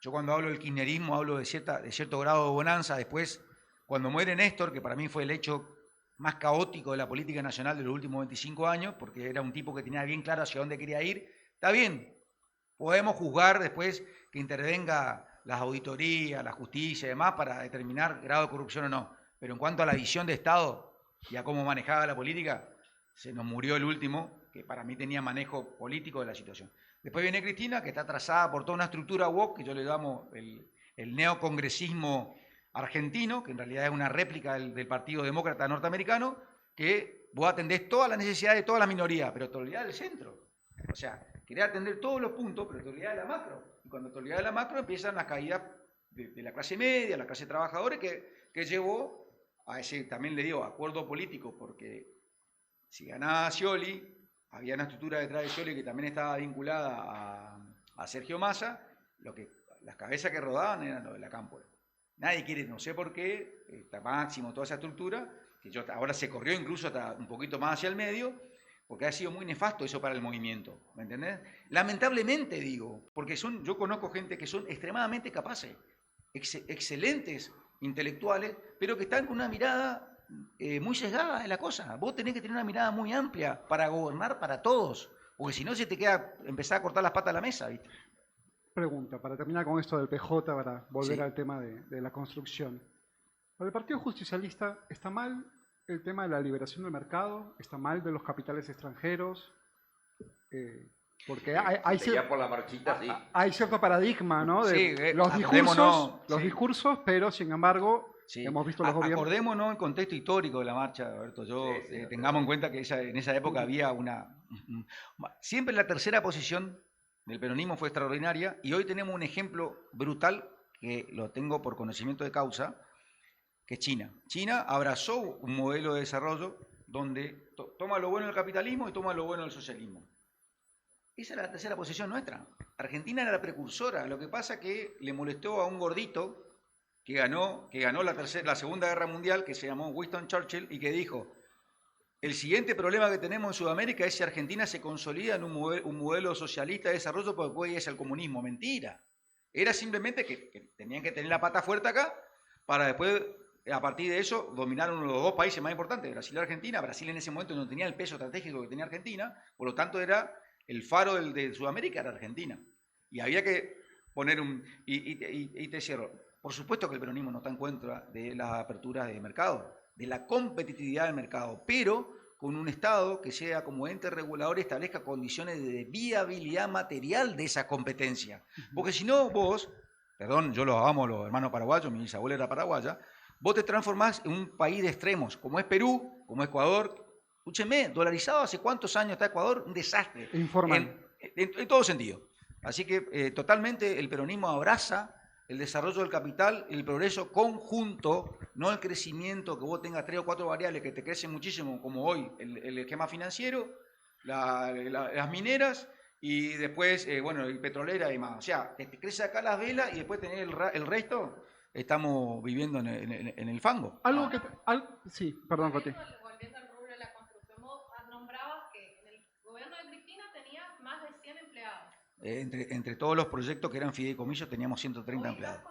yo cuando hablo del kirchnerismo hablo de cierto grado de bonanza. Después, cuando muere Néstor, que para mí fue el hecho más caótico de la política nacional de los últimos 25 años, porque era un tipo que tenía bien claro hacia dónde quería ir, está bien, podemos juzgar después que intervenga las auditorías, la justicia y demás para determinar grado de corrupción o no. Pero en cuanto a la visión de Estado y a cómo manejaba la política, se nos murió el último, que para mí tenía manejo político de la situación. Después viene Cristina, que está trazada por toda una estructura woke, que yo le llamo el neocongresismo argentino, que en realidad es una réplica del Partido Demócrata norteamericano, que vos atendés todas las necesidades de todas las minorías, pero te olvidás del centro. O sea, querés atender todos los puntos, pero te olvidás de la macro. Y cuando te olvidás de la macro empiezan las caídas de la clase media, la clase trabajadora, que llevó a ese, también le digo, acuerdo político, porque si ganaba Scioli, había una estructura detrás de Scioli que también estaba vinculada a Sergio Massa, las cabezas que rodaban eran los de la Cámpora. Nadie quiere, no sé por qué, está Máximo, toda esa estructura, que ahora se corrió incluso hasta un poquito más hacia el medio, porque ha sido muy nefasto eso para el movimiento, ¿me entendés? Lamentablemente digo, porque yo conozco gente que son extremadamente capaces, excelentes intelectuales, pero que están con una mirada muy sesgada de la cosa. Vos tenés que tener una mirada muy amplia para gobernar para todos, porque si no se te queda empezar a cortar las patas a la mesa, ¿viste? Pregunta, para terminar con esto del PJ, para volver Sí. al tema de la construcción. Para el Partido Justicialista, ¿está mal el tema de la liberación del mercado? ¿Está mal de los capitales extranjeros? Porque Ya por la marchita, sí. hay cierto paradigma, ¿no? De Sí, los acordémonos, discursos, pero sin embargo, sí. hemos visto los gobiernos. Acordémonos el contexto histórico de la marcha, Alberto. Sí, Tengamos en cuenta que en esa época había siempre la tercera posición del peronismo fue extraordinaria y hoy tenemos un ejemplo brutal que lo tengo por conocimiento de causa, que es China. China abrazó un modelo de desarrollo donde toma lo bueno del capitalismo y toma lo bueno del socialismo. Esa es la tercera posición nuestra. Argentina era la precursora. Lo que pasa es que le molestó a un gordito que ganó la Segunda Guerra Mundial, que se llamó Winston Churchill, y que dijo: el siguiente problema que tenemos en Sudamérica es si Argentina se consolida en un modelo socialista de desarrollo, porque puede irse al comunismo. Mentira. Era simplemente que tenían que tener la pata fuerte acá para después, a partir de eso, dominar uno de los dos países más importantes, Brasil y Argentina. Brasil en ese momento no tenía el peso estratégico que tenía Argentina, por lo tanto era el faro de Sudamérica, era Argentina. Y había que poner y te cierro. Por supuesto que el peronismo no está en contra de las aperturas de mercado, de la competitividad del mercado, pero con un Estado que sea como ente regulador y establezca condiciones de viabilidad material de esa competencia. Porque si no, vos, perdón, yo los amo, los hermanos paraguayos, mi bisabuela era paraguaya, vos te transformás en un país de extremos, como es Perú, como es Ecuador. Escúcheme, dolarizado hace cuántos años está Ecuador, un desastre. Informal. En todo sentido. Así que totalmente el peronismo abraza el desarrollo del capital, el progreso conjunto, no el crecimiento que vos tengas 3 o 4 variables que te crecen muchísimo, como hoy el esquema financiero, las mineras y después, bueno, el petrolera y demás. O sea, te crece acá las velas y después tenés el resto, estamos viviendo en el fango. Algo que... sí, perdón, Coti. Volviendo al rubro de la construcción, vos nombrabas que en el gobierno de Cristina tenía más de 100 empleados. Entre todos los proyectos que eran fideicomisos teníamos 130 empleados.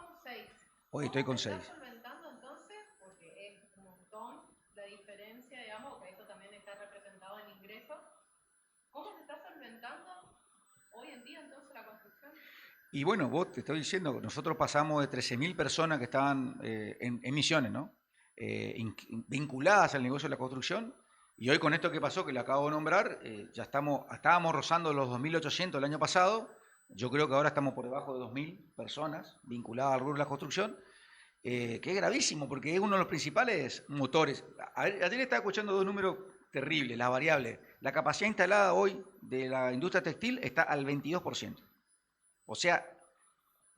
Hoy estoy con 6. ¿Cómo se está solventando entonces? Porque es un montón la diferencia, digamos, que eso también está representado en ingresos. ¿Cómo se está solventando hoy en día entonces la construcción? Y bueno, vos te estoy diciendo, nosotros pasamos de 13.000 personas que estaban en Misiones, ¿no? Vinculadas al negocio de la construcción. Y hoy con esto que pasó, que le acabo de nombrar, ya estábamos rozando los 2.800 el año pasado. Yo creo que ahora estamos por debajo de 2.000 personas vinculadas al rubro de la construcción, que es gravísimo porque es uno de los principales motores. Ayer estaba escuchando dos números terribles, las variables. La capacidad instalada hoy de la industria textil está al 22%. O sea,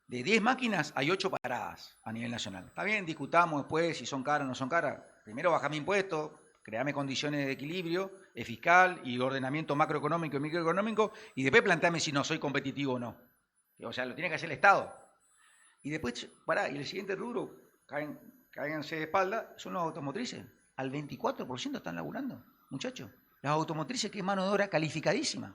de 10 máquinas hay 8 paradas a nivel nacional. Está bien, discutamos después si son caras o no son caras. Primero bajame impuestos, creame condiciones de equilibrio fiscal y ordenamiento macroeconómico y microeconómico, y después planteame si no soy competitivo o no. O sea, lo tiene que hacer el Estado. Y después, y el siguiente rubro, cáiganse de espalda, son los automotrices. Al 24% están laburando, muchachos. Las automotrices, que es mano de obra calificadísima.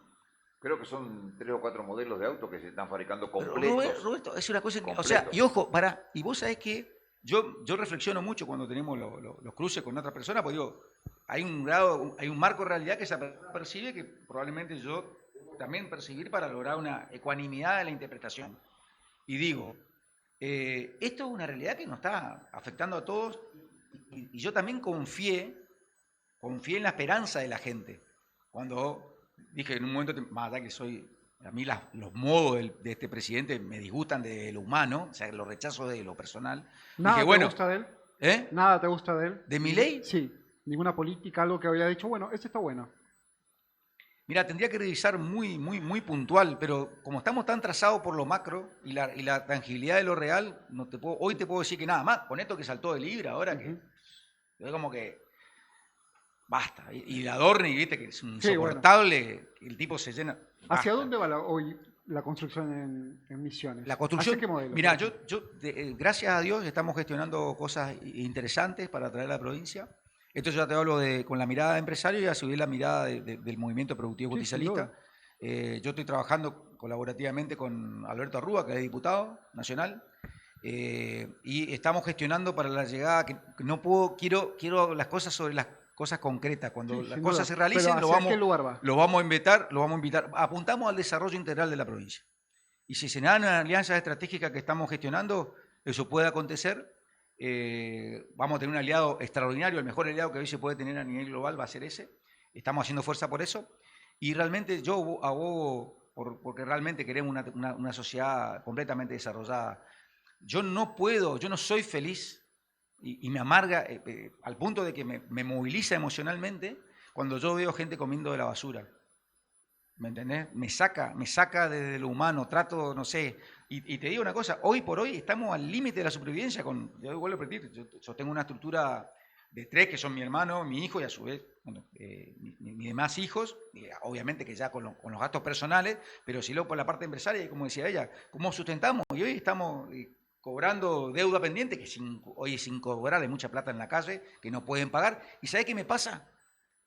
Creo que son 3 o 4 modelos de autos que se están fabricando completos. Roberto, es una cosa que... O sea, y ojo, y vos sabés que yo reflexiono mucho cuando tenemos los cruces con otras personas, porque digo, hay un marco de realidad que se percibe que probablemente yo también percibir para lograr una ecuanimidad de la interpretación. Y digo, esto es una realidad que nos está afectando a todos, y yo también confié en la esperanza de la gente. Cuando dije en un momento, más allá que a mí los modos de este presidente me disgustan de lo humano, o sea, lo rechazo de lo personal. ¿Nada dije, te gusta de él? ¿Eh? ¿Nada te gusta de él? ¿De Milei? Sí, ninguna política, algo que había dicho, bueno, este está bueno. Mira, tendría que revisar muy puntual, pero como estamos tan trazados por lo macro y la tangibilidad de lo real, hoy te puedo decir que nada más, con esto que saltó de Libra, ahora que es como que basta. Y la Adorni, viste, que es insoportable, bueno. El tipo se llena. Basta. ¿Hacia dónde va hoy la construcción en Misiones? La construcción, ¿hacia qué modelo? Mira, gracias a Dios estamos gestionando cosas interesantes para traer a la provincia. Esto ya te hablo con la mirada de empresario y a subir la mirada del movimiento productivo justicialista. Yo estoy trabajando colaborativamente con Alberto Arrúa, que es diputado nacional, y estamos gestionando para la llegada, que no puedo, quiero las cosas sobre las cosas concretas. Cuando las cosas se realicen, lo vamos a invitar. Apuntamos al desarrollo integral de la provincia. Y si se dan alianzas estratégicas que estamos gestionando, eso puede acontecer. Vamos a tener un aliado extraordinario, el mejor aliado que hoy se puede tener a nivel global va a ser ese. Estamos haciendo fuerza por eso. Y realmente yo abogo porque realmente queremos una sociedad completamente desarrollada. Yo no soy feliz y me amarga al punto de que me moviliza emocionalmente cuando yo veo gente comiendo de la basura. ¿Me entendés? Me saca desde lo humano, trato, no sé, Y te digo una cosa, hoy por hoy estamos al límite de la supervivencia. Yo vuelvo a repetir, yo tengo una estructura de 3 que son mi hermano, mi hijo y a su vez bueno, mis demás hijos, obviamente que ya con los gastos personales, pero si luego por la parte empresaria, y como decía ella, ¿cómo sustentamos? Y hoy estamos cobrando deuda pendiente, que hoy sin cobrar hay mucha plata en la calle, que no pueden pagar. ¿Y sabés qué me pasa?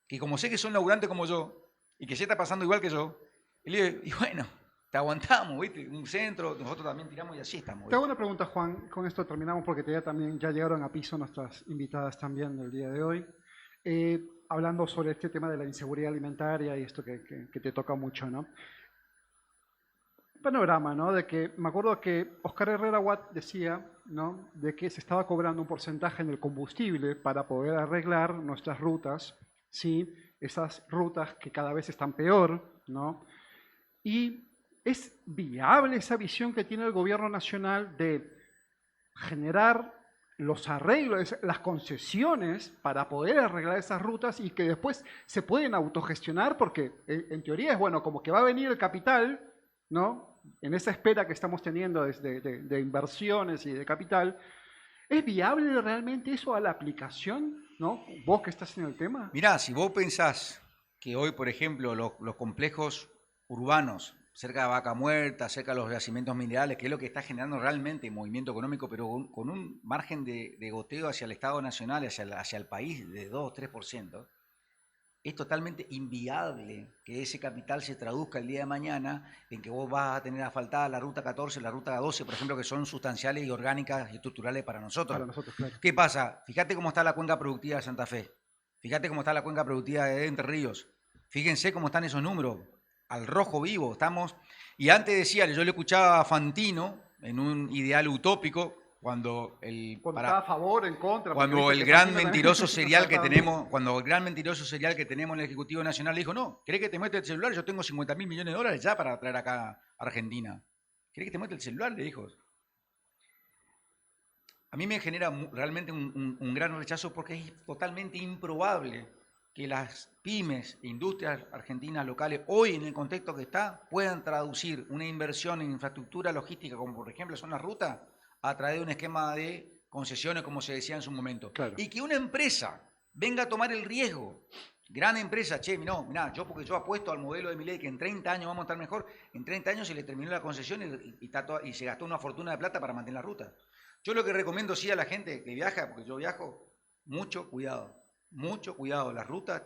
Que como sé que son laburantes como yo, y que se está pasando igual que yo, y bueno, te aguantamos, ¿viste? Un centro, nosotros también tiramos y así estamos. Te hago una pregunta, Juan, con esto terminamos porque ya llegaron a piso nuestras invitadas también del día de hoy. Hablando sobre este tema de la inseguridad alimentaria y esto que te toca mucho, ¿no? Panorama, ¿no? De que me acuerdo que Oscar Herrera Watt decía, ¿no? De que se estaba cobrando un porcentaje en el combustible para poder arreglar nuestras rutas, ¿sí? Esas rutas que cada vez están peor, ¿no? Y ¿es viable esa visión que tiene el gobierno nacional de generar los arreglos, las concesiones para poder arreglar esas rutas y que después se pueden autogestionar? Porque en teoría es bueno, como que va a venir el capital, ¿no? En esa espera que estamos teniendo de inversiones y de capital. ¿Es viable realmente eso a la aplicación? ¿No? Vos que estás en el tema. Mirá, si vos pensás que hoy, por ejemplo, los complejos urbanos, cerca de Vaca Muerta, cerca de los yacimientos minerales, que es lo que está generando realmente movimiento económico, pero con un margen de goteo hacia el Estado Nacional, hacia el país de 2 o 3%, es totalmente inviable que ese capital se traduzca el día de mañana en que vos vas a tener asfaltada la ruta 14, la ruta 12, por ejemplo, que son sustanciales y orgánicas y estructurales para nosotros. Para nosotros, claro. ¿Qué pasa? Fíjate cómo está la cuenca productiva de Santa Fe. Fíjate cómo está la cuenca productiva de Entre Ríos. Fíjense cómo están esos números. Al rojo vivo estamos. Y antes decía, yo le escuchaba a Fantino en un ideal utópico, cuando está a favor, en contra. Cuando el gran mentiroso serial que tenemos, en el Ejecutivo Nacional le dijo, no, ¿querés que te muestre el celular? Yo tengo 50.000 millones de dólares ya para traer acá a Argentina. ¿Querés que te muestre el celular? Le dijo. A mí me genera realmente un gran rechazo porque es totalmente improbable que las pymes e industrias argentinas locales, hoy en el contexto que está, puedan traducir una inversión en infraestructura logística, como por ejemplo son las rutas, a través de un esquema de concesiones, como se decía en su momento. Claro. Y que una empresa venga a tomar el riesgo, gran empresa, mirá, porque yo apuesto al modelo de Milei que en 30 años vamos a estar mejor, en 30 años se le terminó la concesión y se gastó una fortuna de plata para mantener la ruta. Yo lo que recomiendo sí a la gente que viaja, porque yo viajo, mucho cuidado, las rutas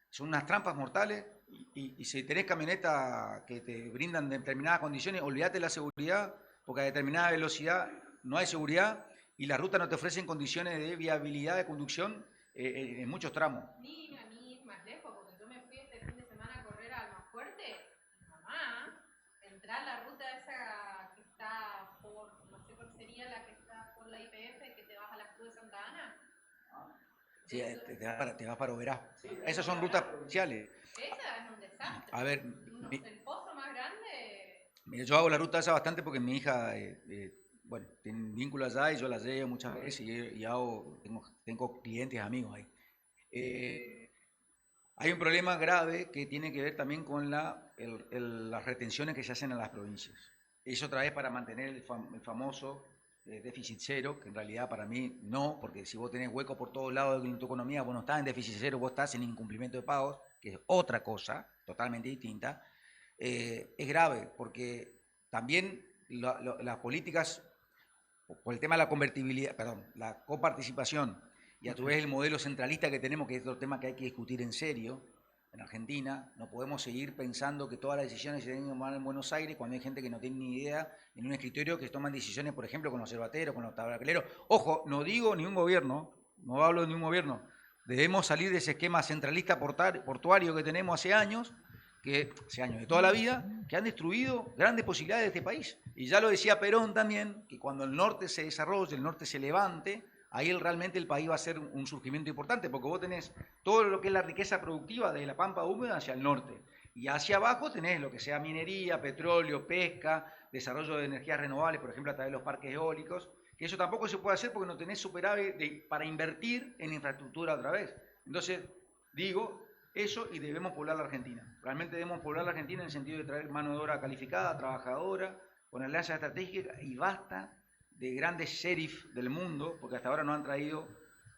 son unas trampas mortales y si tenés camioneta que te brindan determinadas condiciones, olvídate de la seguridad, porque a determinada velocidad no hay seguridad y las rutas no te ofrecen condiciones de viabilidad de conducción en muchos tramos. Ni ir más lejos, porque yo me fui este fin de semana a correr a Almafuerte, mamá, entrar la ruta esa que está por, no sé cuál sería la que está por la IPF, que te vas a la Cruz de Santa Ana. Sí, te vas para Oberá. Sí, esas son rutas provinciales. Esa es un desastre. A ver, el pozo más grande. Mira, yo hago la ruta esa bastante porque mi hija, tiene vínculos allá y yo la llevo muchas veces y tengo clientes, amigos ahí. Hay un problema grave que tiene que ver también con las retenciones que se hacen en las provincias. Eso otra vez para mantener el famoso déficit cero, que en realidad para mí no, porque si vos tenés hueco por todos lados en tu economía, vos no estás en déficit cero, vos estás en incumplimiento de pagos, que es otra cosa totalmente distinta. Es grave porque también las políticas, por el tema de la convertibilidad, la coparticipación y a tu vez el modelo centralista que tenemos, que es otro tema que hay que discutir en serio en Argentina, no podemos seguir pensando que todas las decisiones se deben tomar en Buenos Aires cuando hay gente que no tiene ni idea en un escritorio que toman decisiones, por ejemplo, con los cervateros, con los tabacaleros. Ojo, no digo ni un gobierno, no hablo de ningún gobierno, debemos salir de ese esquema centralista portuario que tenemos hace años, de toda la vida, que han destruido grandes posibilidades de este país. Y ya lo decía Perón también, que cuando el norte se desarrolle, el norte se levante, ahí realmente el país va a ser un surgimiento importante, porque vos tenés todo lo que es la riqueza productiva desde la pampa húmeda hacia el norte. Y hacia abajo tenés lo que sea minería, petróleo, pesca, desarrollo de energías renovables, por ejemplo, a través de los parques eólicos, que eso tampoco se puede hacer porque no tenés superávit para invertir en infraestructura otra vez. Entonces, digo eso y debemos poblar la Argentina. Realmente debemos poblar la Argentina en el sentido de traer mano de obra calificada, trabajadora, con alianzas estratégicas y basta de grandes sheriff del mundo, porque hasta ahora no han traído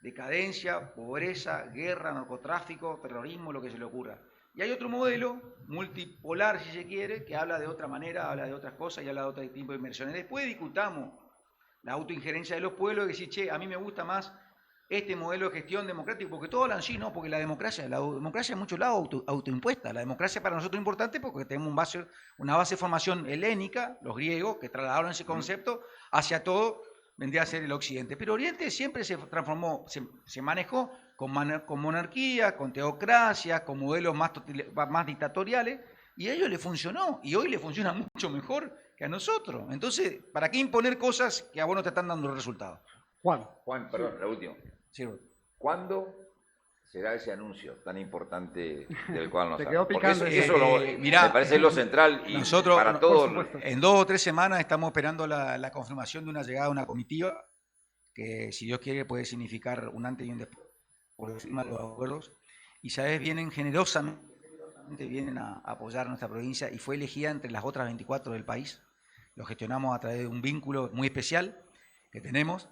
decadencia, pobreza, guerra, narcotráfico, terrorismo, lo que se le ocurra. Y hay otro modelo, multipolar si se quiere, que habla de otra manera, habla de otras cosas y habla de otro tipo de inversiones. Después discutamos la autoinjerencia de los pueblos y decir, che, a mí me gusta más este modelo de gestión democrática, porque todos hablan sí, ¿no? Porque la democracia en muchos lados autoimpuesta. La democracia para nosotros es importante porque tenemos una base de formación helénica, los griegos, que trasladaron ese concepto hacia todo, vendría a ser el occidente. Pero Oriente siempre se transformó, se manejó con monarquía, con teocracia, con modelos más dictatoriales, y a ellos les funcionó, y hoy les funciona mucho mejor que a nosotros. Entonces, ¿para qué imponer cosas que a vos no te están dando resultados? Juan, perdón, la última. Sí. ¿Cuándo será ese anuncio tan importante del cual nos Te quedó habla? picando. Porque eso mirá, me parece lo central y nosotros, para por todos. supuesto. En 2 o 3 semanas estamos esperando la confirmación de una llegada de una comitiva que, si Dios quiere, puede significar un antes y un después por encima de los acuerdos. Y sabes, vienen generosamente, vienen a apoyar nuestra provincia y fue elegida entre las otras 24 del país. Lo gestionamos a través de un vínculo muy especial que tenemos.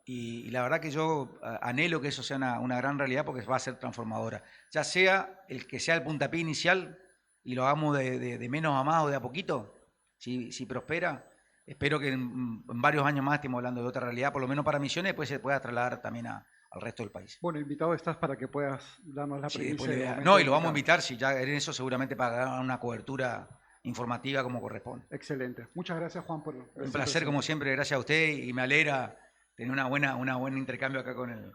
Y la verdad que yo anhelo que eso sea una gran realidad porque va a ser transformadora. Ya sea el que sea el puntapié inicial y lo hagamos de menos a más o de a poquito, si prospera, espero que en varios años más estemos hablando de otra realidad, por lo menos para Misiones, después se pueda trasladar también al resto del país. Bueno, invitado estás para que puedas darnos la Sí, primicia. después del momento no, y del lo vamos a invitado. invitar, si ya en eso seguramente para dar una cobertura informativa como corresponde. Excelente. Muchas gracias, Juan, por Un placer como siempre, gracias a usted y me alegra tener una buena intercambio acá con el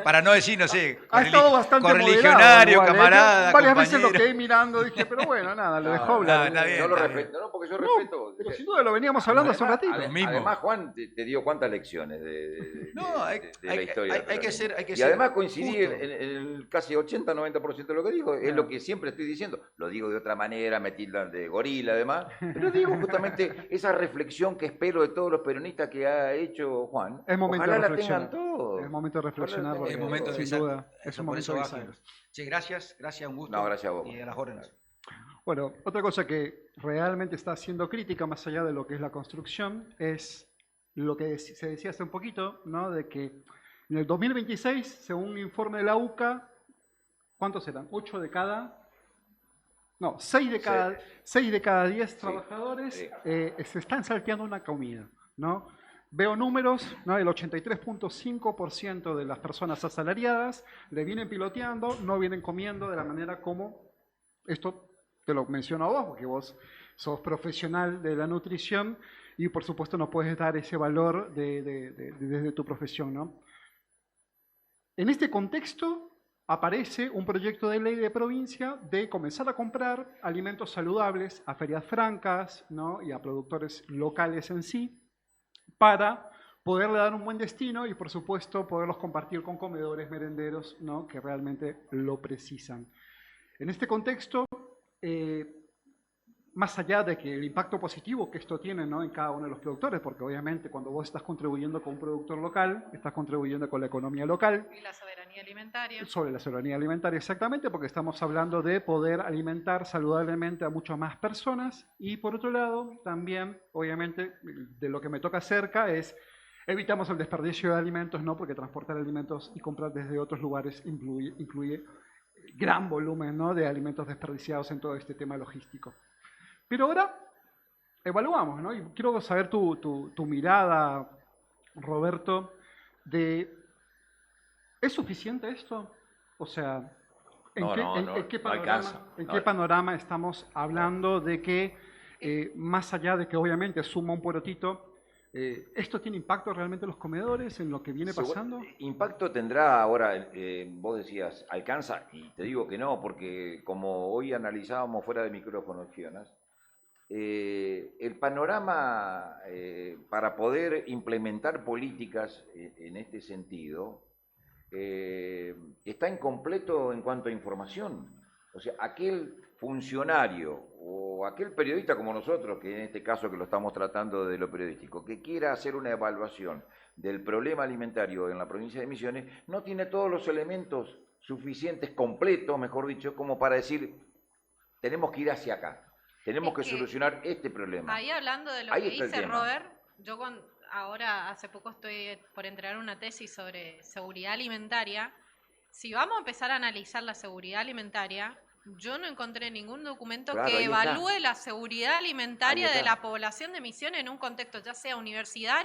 para no decir, no sé, Ha estado bastante correligionario, moderado, igual, camarada, Yo varias veces lo compañero. quedé mirando, dije, pero bueno, nada, lo No, dejó hablar. está bien. Yo lo respeto, no, porque yo respeto. Pero sin duda lo veníamos hablando hace un ratito. Lo mismo. Además, Juan te dio cuántas lecciones de la historia. hay que ser. Y además coincidí justo. en el casi 80-90% de lo que dijo. Es lo que siempre estoy diciendo. Lo digo de otra manera, me tildan de gorila además. Pero digo justamente esa reflexión que espero de todos los peronistas que ha hecho Juan. Es momento Ojalá de la reflexionar. tengan todos. Es momento de reflexionar. Ojalá la porque, Es momento de sin duda, es un por eso momento va, decisivo. Sí, gracias, un gusto. No, gracias a vos. Y a las órdenes. Bueno, otra cosa que realmente está siendo crítica, más allá de lo que es la construcción, es lo que se decía hace un poquito, ¿no? De que en el 2026, según un informe de la UCA, ¿cuántos eran? 8 de cada... No, 6 de cada 10 trabajadores se están salteando una comida, ¿no? Veo números, ¿no? El 83.5% de las personas asalariadas le vienen piloteando, no vienen comiendo de la manera como, esto te lo menciono a vos, porque vos sos profesional de la nutrición y por supuesto no puedes dar ese valor desde tu profesión, ¿no? En este contexto aparece un proyecto de ley de provincia de comenzar a comprar alimentos saludables a ferias francas, ¿no? Y a productores locales en sí, para poderle dar un buen destino y, por supuesto, poderlos compartir con comedores, merenderos, ¿no? Que realmente lo precisan. En este contexto, más allá de que el impacto positivo que esto tiene, ¿no? En cada uno de los productores, porque obviamente cuando vos estás contribuyendo con un productor local, estás contribuyendo con la economía local. Y la soberanía alimentaria. Sobre la soberanía alimentaria, exactamente, porque estamos hablando de poder alimentar saludablemente a muchas más personas. Y por otro lado, también, obviamente, de lo que me toca cerca es evitamos el desperdicio de alimentos, ¿no? Porque transportar alimentos y comprar desde otros lugares incluye gran volumen, ¿no? De alimentos desperdiciados en todo este tema logístico. Pero ahora evaluamos, ¿no? Y quiero saber tu mirada, Roberto, de ¿es suficiente esto? O sea, ¿en qué panorama estamos hablando de que, más allá de que obviamente suma un porotito, ¿esto tiene impacto realmente en los comedores, en lo que viene pasando? Impacto tendrá ahora, vos decías, alcanza, y te digo que no, porque como hoy analizábamos fuera de micrófonos, Fionas, el panorama para poder implementar políticas en este sentido está incompleto en cuanto a información. O sea, aquel funcionario o aquel periodista como nosotros, que en este caso que lo estamos tratando de lo periodístico, que quiera hacer una evaluación del problema alimentario en la provincia de Misiones, no tiene todos los elementos suficientes, completos, mejor dicho, como para decir, tenemos que ir hacia acá. Tenemos Es que que solucionar este problema. ahí hablando de lo Ahí que está el dice tema. Robert, yo ahora hace poco estoy por entregar una tesis sobre seguridad alimentaria. Si vamos a empezar a analizar la seguridad alimentaria, yo no encontré ningún documento Claro, que ahí está. evalúe la seguridad Ahí alimentaria de está. la población de Misiones en un contexto, ya sea universidad,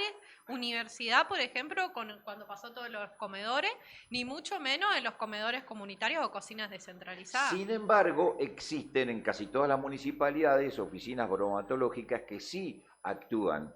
por ejemplo, cuando pasó todos los comedores, ni mucho menos en los comedores comunitarios o cocinas descentralizadas. Sin embargo, existen en casi todas las municipalidades oficinas bromatológicas que sí actúan.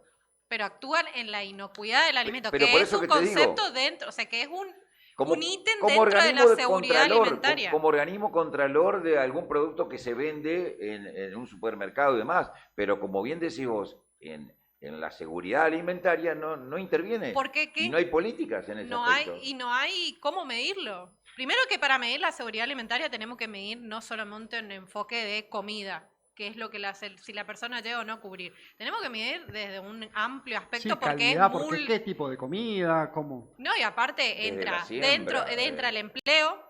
Pero actúan en la inocuidad del alimento, Pero que por es eso un que te digo, concepto dentro, o sea, que es un como, ítem como dentro de la organismo de seguridad alimentaria. como organismo contralor de algún producto que se vende en un supermercado y demás. Pero como bien decís vos, en la seguridad alimentaria no interviene. Porque Y no hay políticas en ese aspecto. no hay cómo medirlo. Primero que para medir la seguridad alimentaria tenemos que medir no solamente un enfoque de comida, que es lo que si la persona llega o no a cubrir. Tenemos que medir desde un amplio aspecto Sí, porque calidad, es porque qué tipo de comida, cómo. No, y aparte Desde la entra siembra, entra el empleo,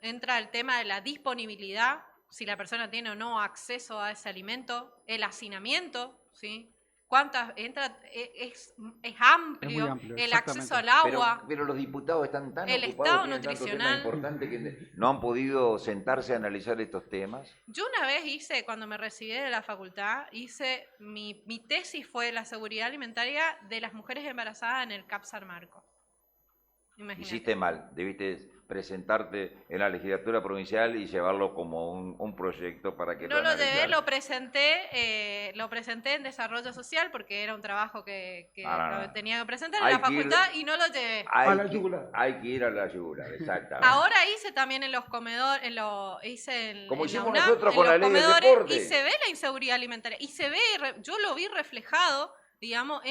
entra el tema de la disponibilidad, si la persona tiene o no acceso a ese alimento, el hacinamiento, ¿sí? ¿Cuántas entra? Es Es muy amplio, amplio, el acceso exactamente. al agua, Pero los diputados están tan el ocupados, estado tienen tantos temas nutricional. importantes que no han podido sentarse a analizar estos temas. Yo una vez cuando me recibí de la facultad, mi tesis fue la seguridad alimentaria de las mujeres embarazadas en el CAP San Marcos. Imagínate. Hiciste mal, debiste presentarte en la legislatura provincial y llevarlo como un proyecto para que No lo llevé, analizaran. lo presenté en desarrollo social porque era un trabajo que No. tenía que presentar en Hay la que ir- facultad y no lo llevé. A la yugular. Hay que ir a la yugular, exactamente. Ahora hice también en los comedores, hice Como en la hicimos UNAM, nosotros en con la los ley del comedores, deporte. y se ve la inseguridad alimentaria. Y se ve, yo lo vi reflejado, digamos,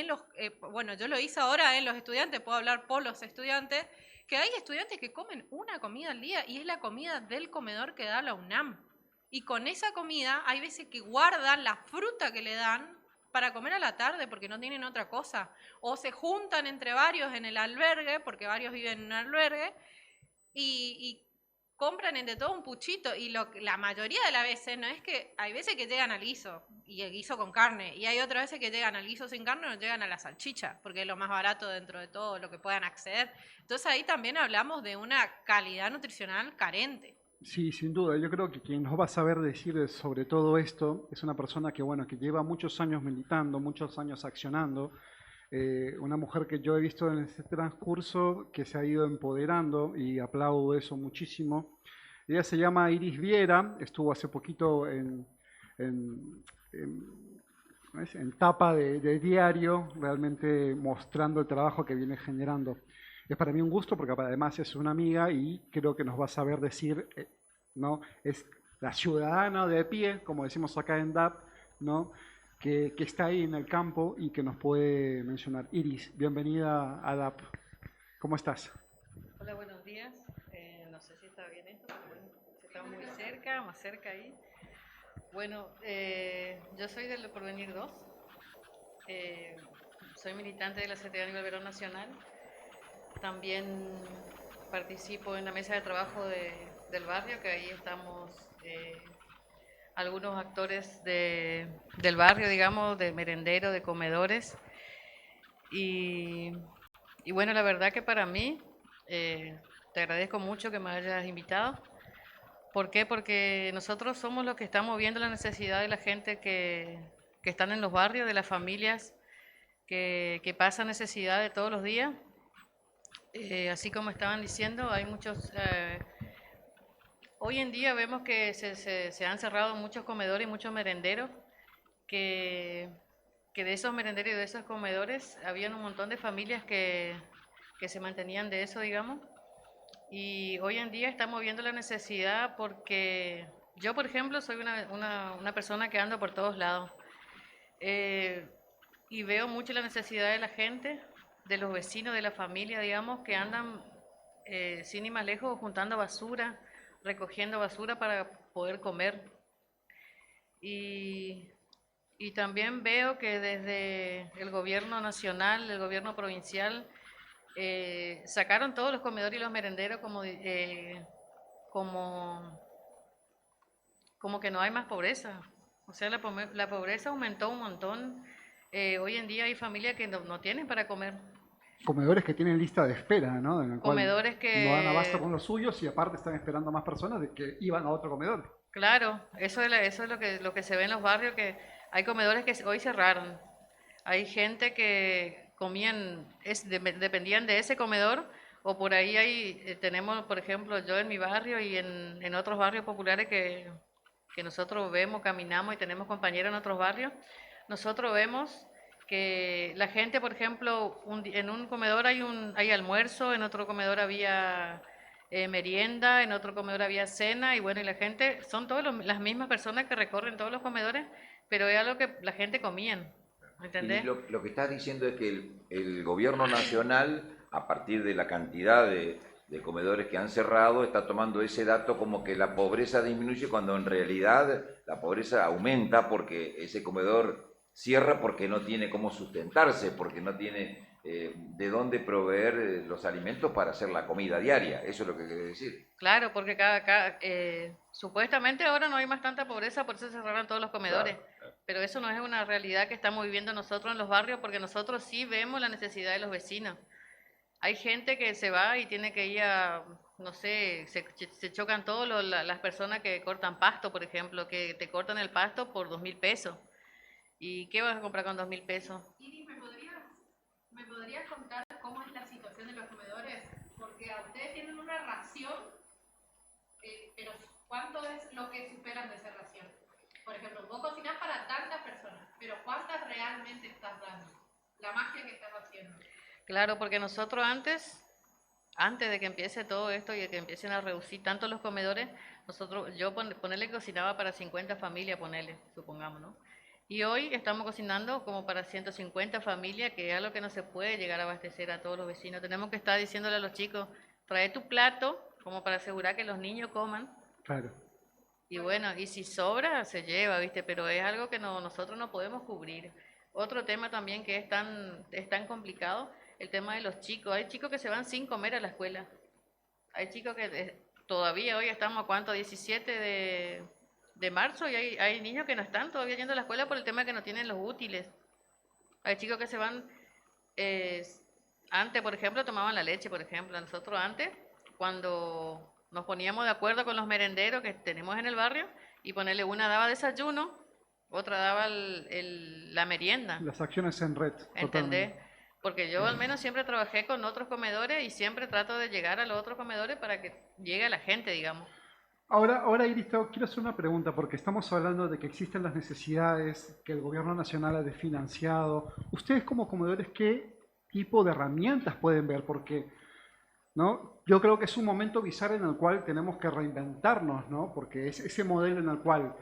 bueno, yo lo hice ahora en los estudiantes, puedo hablar por los estudiantes, que hay estudiantes que comen una comida al día y es la comida del comedor que da la UNAM. Y con esa comida hay veces que guardan la fruta que le dan para comer a la tarde porque no tienen otra cosa. O se juntan entre varios en el albergue, porque varios viven en un albergue, y compran entre todo un puchito. Y la mayoría de las veces no es que, hay veces que llegan al guiso, y el guiso con carne, y hay otras veces que llegan al guiso sin carne o llegan a la salchicha, porque es lo más barato dentro de todo lo que puedan acceder. Entonces ahí también hablamos de una calidad nutricional carente. Sí, sin duda. Yo creo que quien nos va a saber decir sobre todo esto es una persona que, bueno, que lleva muchos años militando, muchos años accionando. Una mujer que yo he visto en este transcurso que se ha ido empoderando y aplaudo eso muchísimo. Ella se llama Iris Viera, estuvo hace poquito en, ¿no es? En tapa de diario, realmente mostrando el trabajo que viene generando. Es para mí un gusto porque además es una amiga y creo que nos va a saber decir, ¿no? Es la ciudadana de pie, como decimos acá en DAP, ¿no? Que está ahí en el campo y que nos puede mencionar. Iris, bienvenida a DAP. ¿Cómo estás? Hola, buenos días. No sé si está bien esto, pero bueno, si estamos muy cerca, más cerca ahí. Bueno, yo soy del Porvenir 2. Soy militante de la CTA a nivel Verón Nacional. También participo en la mesa de trabajo del barrio, que ahí estamos algunos actores del barrio, digamos, de merendero, de comedores. Y bueno, la verdad que para mí, te agradezco mucho que me hayas invitado. ¿Por qué? Porque nosotros somos los que estamos viendo la necesidad de la gente que están en los barrios, de las familias que pasan necesidad de todos los días. Así como estaban diciendo, hay muchos... hoy en día vemos que se han cerrado muchos comedores y muchos merenderos, que de esos merenderos y de esos comedores habían un montón de familias que se mantenían de eso, digamos. Y hoy en día estamos viendo la necesidad porque yo, por ejemplo, soy una persona que ando por todos lados. Y veo mucho la necesidad de la gente, de los vecinos, de la familia, digamos, que andan sin ir más lejos juntando basura, recogiendo basura para poder comer. Y también veo que desde el gobierno nacional, el gobierno provincial, sacaron todos los comedores y los merenderos como que no hay más pobreza. O sea, la pobreza aumentó un montón. Hoy en día hay familias que no tienen para comer. Comedores que tienen lista de espera, ¿no? En el cual Comedores no dan abasto que, con los suyos y aparte están esperando más personas de que iban a otro comedor. claro, eso es lo que se ve en los barrios, que hay comedores que hoy cerraron. Hay gente que comían, dependían de ese comedor, o por ahí tenemos, por ejemplo, yo en mi barrio y en otros barrios populares que nosotros vemos, caminamos y tenemos compañeros en otros barrios, nosotros vemos que la gente, por ejemplo, en un comedor hay almuerzo, en otro comedor había merienda, en otro comedor había cena, y bueno, y la gente, son todas las mismas personas que recorren todos los comedores, pero es algo que la gente comían, Y ¿entendés? lo que estás diciendo es que el gobierno nacional, a partir de la cantidad de comedores que han cerrado, está tomando ese dato como que la pobreza disminuye cuando en realidad la pobreza aumenta porque ese comedor cierra porque no tiene cómo sustentarse, porque no tiene de dónde proveer los alimentos para hacer la comida diaria. Eso es lo que quiere decir. Claro, porque supuestamente ahora no hay más tanta pobreza, por eso se cerraron todos los comedores, Claro. pero eso no es una realidad que estamos viviendo nosotros en los barrios, porque nosotros sí vemos la necesidad de los vecinos. Hay gente que se va y tiene que ir a, no sé, se chocan todos las personas que cortan pasto, por ejemplo, que te cortan el pasto por 2.000 pesos. ¿Y qué vas a comprar con 2.000 pesos? Iris, me podrías contar cómo es la situación de los comedores? Porque a ustedes tienen una ración, pero ¿cuánto es lo que superan de esa ración? Por ejemplo, vos cocinás para tantas personas, pero ¿cuántas realmente estás dando? La magia que estás haciendo. Claro, porque nosotros antes de que empiece todo esto y de que empiecen a reducir tanto los comedores, yo ponerle que cocinaba para 50 familias, ponerle, supongamos, ¿no? Y hoy estamos cocinando como para 150 familias, que es algo que no se puede llegar a abastecer a todos los vecinos. Tenemos que estar diciéndole a los chicos, trae tu plato, como para asegurar que los niños coman. Claro. Y bueno, y si sobra, se lleva, ¿viste? Pero es algo que nosotros no podemos cubrir. Otro tema también que es tan complicado, el tema de los chicos. Hay chicos que se van sin comer a la escuela. Hay chicos que todavía hoy estamos a cuánto, 17 de marzo, y hay niños que no están todavía yendo a la escuela por el tema de que no tienen los útiles. Hay chicos que se van, eh, antes, por ejemplo, tomaban la leche, por ejemplo. Nosotros antes, cuando nos poníamos de acuerdo con los merenderos que tenemos en el barrio, y ponerle una daba desayuno, otra daba la merienda, Las acciones en red, ¿entendés? totalmente. Porque yo al menos siempre trabajé con otros comedores y siempre trato de llegar a los otros comedores para que llegue a la gente, digamos. Ahora Iris, quiero hacer una pregunta, porque estamos hablando de que existen las necesidades, que el gobierno nacional ha desfinanciado. Ustedes como comedores, ¿qué tipo de herramientas pueden ver? Porque, ¿no? Yo creo que es un momento bizarro en el cual tenemos que reinventarnos, ¿no? Porque es ese modelo en el cual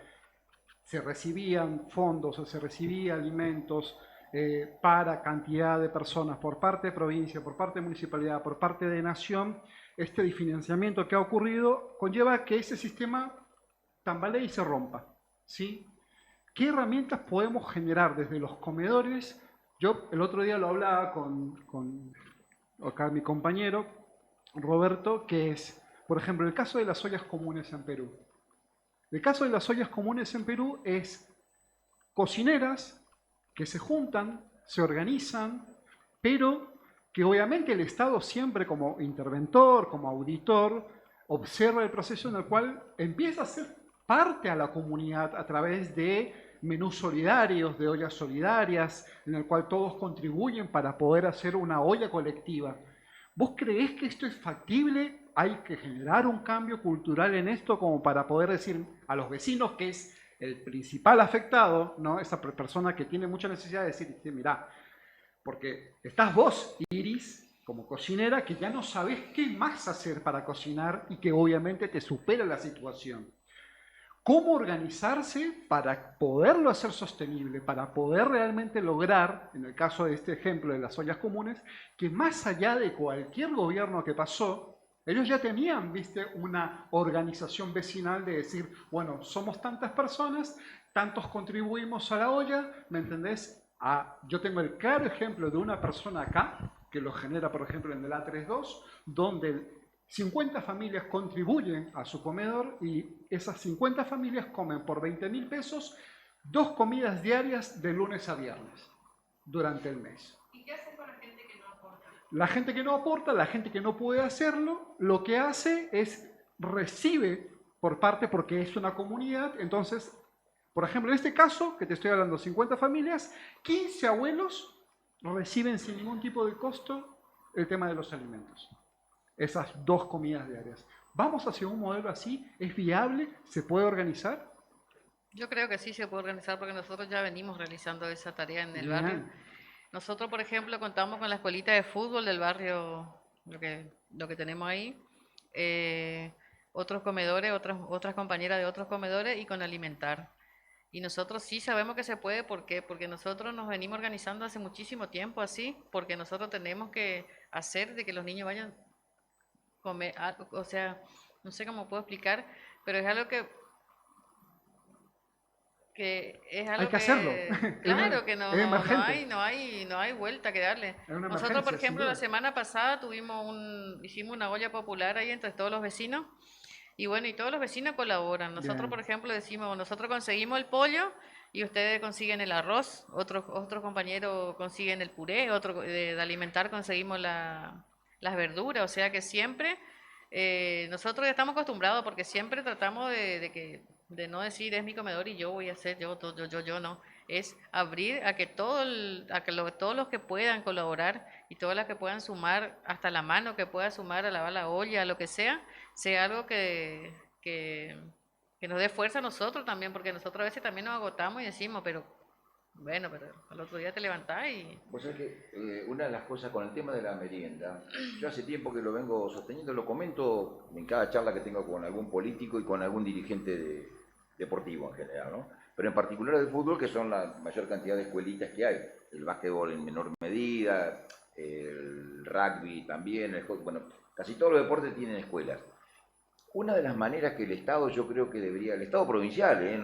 se recibían fondos o se recibía alimentos para cantidad de personas por parte de provincia, por parte de municipalidad, por parte de nación. Este financiamiento que ha ocurrido conlleva que ese sistema tambalee y se rompa, ¿sí? ¿Qué herramientas podemos generar desde los comedores? Yo el otro día lo hablaba con acá mi compañero Roberto, que es, por ejemplo, el caso de las ollas comunes en Perú. El caso de las ollas comunes en Perú es cocineras que se juntan, se organizan, pero que obviamente el Estado siempre como interventor, como auditor, observa el proceso en el cual empieza a ser parte a la comunidad a través de menús solidarios, de ollas solidarias, en el cual todos contribuyen para poder hacer una olla colectiva. ¿Vos creés que esto es factible? ¿Hay que generar un cambio cultural en esto como para poder decir a los vecinos, que es el principal afectado, ¿no? Esa persona que tiene mucha necesidad de decir, mira, porque estás vos, Iris, como cocinera, que ya no sabés qué más hacer para cocinar y que obviamente te supera la situación. ¿Cómo organizarse para poderlo hacer sostenible, para poder realmente lograr, en el caso de este ejemplo de las ollas comunes, que más allá de cualquier gobierno que pasó, ellos ya tenían, viste, una organización vecinal de decir, bueno, somos tantas personas, tantos contribuimos a la olla, ¿me entendés? Yo tengo el claro ejemplo de una persona acá, que lo genera, por ejemplo, en el A32, donde 50 familias contribuyen a su comedor y esas 50 familias comen por 20.000 pesos 2 comidas diarias de lunes a viernes durante el mes. ¿Y qué haces con la gente que no aporta? La gente que no aporta, la gente que no puede hacerlo, lo que hace es recibe por parte, porque es una comunidad. Entonces, por ejemplo, en este caso, que te estoy hablando, 50 familias, 15 abuelos reciben sin ningún tipo de costo el tema de los alimentos. Esas 2 comidas diarias. ¿Vamos hacia un modelo así? ¿Es viable? ¿Se puede organizar? Yo creo que sí se puede organizar porque nosotros ya venimos realizando esa tarea en el barrio. Bien. Nosotros, por ejemplo, contamos con la escuelita de fútbol del barrio, lo que tenemos ahí, otros comedores, otras compañeras de otros comedores y con alimentar. Y nosotros sí sabemos que se puede, ¿por qué? Porque nosotros nos venimos organizando hace muchísimo tiempo así, porque nosotros tenemos que hacer de que los niños vayan a comer, o sea, no sé cómo puedo explicar, pero es algo que es Hay algo que hacerlo. claro, que Es emergente. no hay vuelta que darle. Es una Nosotros, por emergencia, sin ejemplo, la duda. semana pasada hicimos una olla popular ahí entre todos los vecinos. Y bueno, y todos los vecinos colaboran. Nosotros, Bien. por ejemplo, decimos, nosotros conseguimos el pollo y ustedes consiguen el arroz, otros compañeros consiguen el puré, de alimentar conseguimos las verduras. O sea que siempre, nosotros ya estamos acostumbrados porque siempre tratamos de no decir es mi comedor y yo voy a hacer, yo, no. Es abrir a que todos los que puedan colaborar y todas las que puedan sumar, hasta la mano que pueda sumar a lavar la olla, lo que sea algo que nos dé fuerza a nosotros también, porque nosotros a veces también nos agotamos y decimos, pero bueno, pero al otro día te levantás y... Vos sabés que una de las cosas con el tema de la merienda, yo hace tiempo que lo vengo sosteniendo, lo comento en cada charla que tengo con algún político y con algún dirigente deportivo en general, ¿no? Pero en particular del fútbol, que son la mayor cantidad de escuelitas que hay. El básquetbol en menor medida, el rugby también, el hockey, bueno, casi todos los deportes tienen escuelas. Una de las maneras que el Estado, yo creo que debería, el Estado provincial,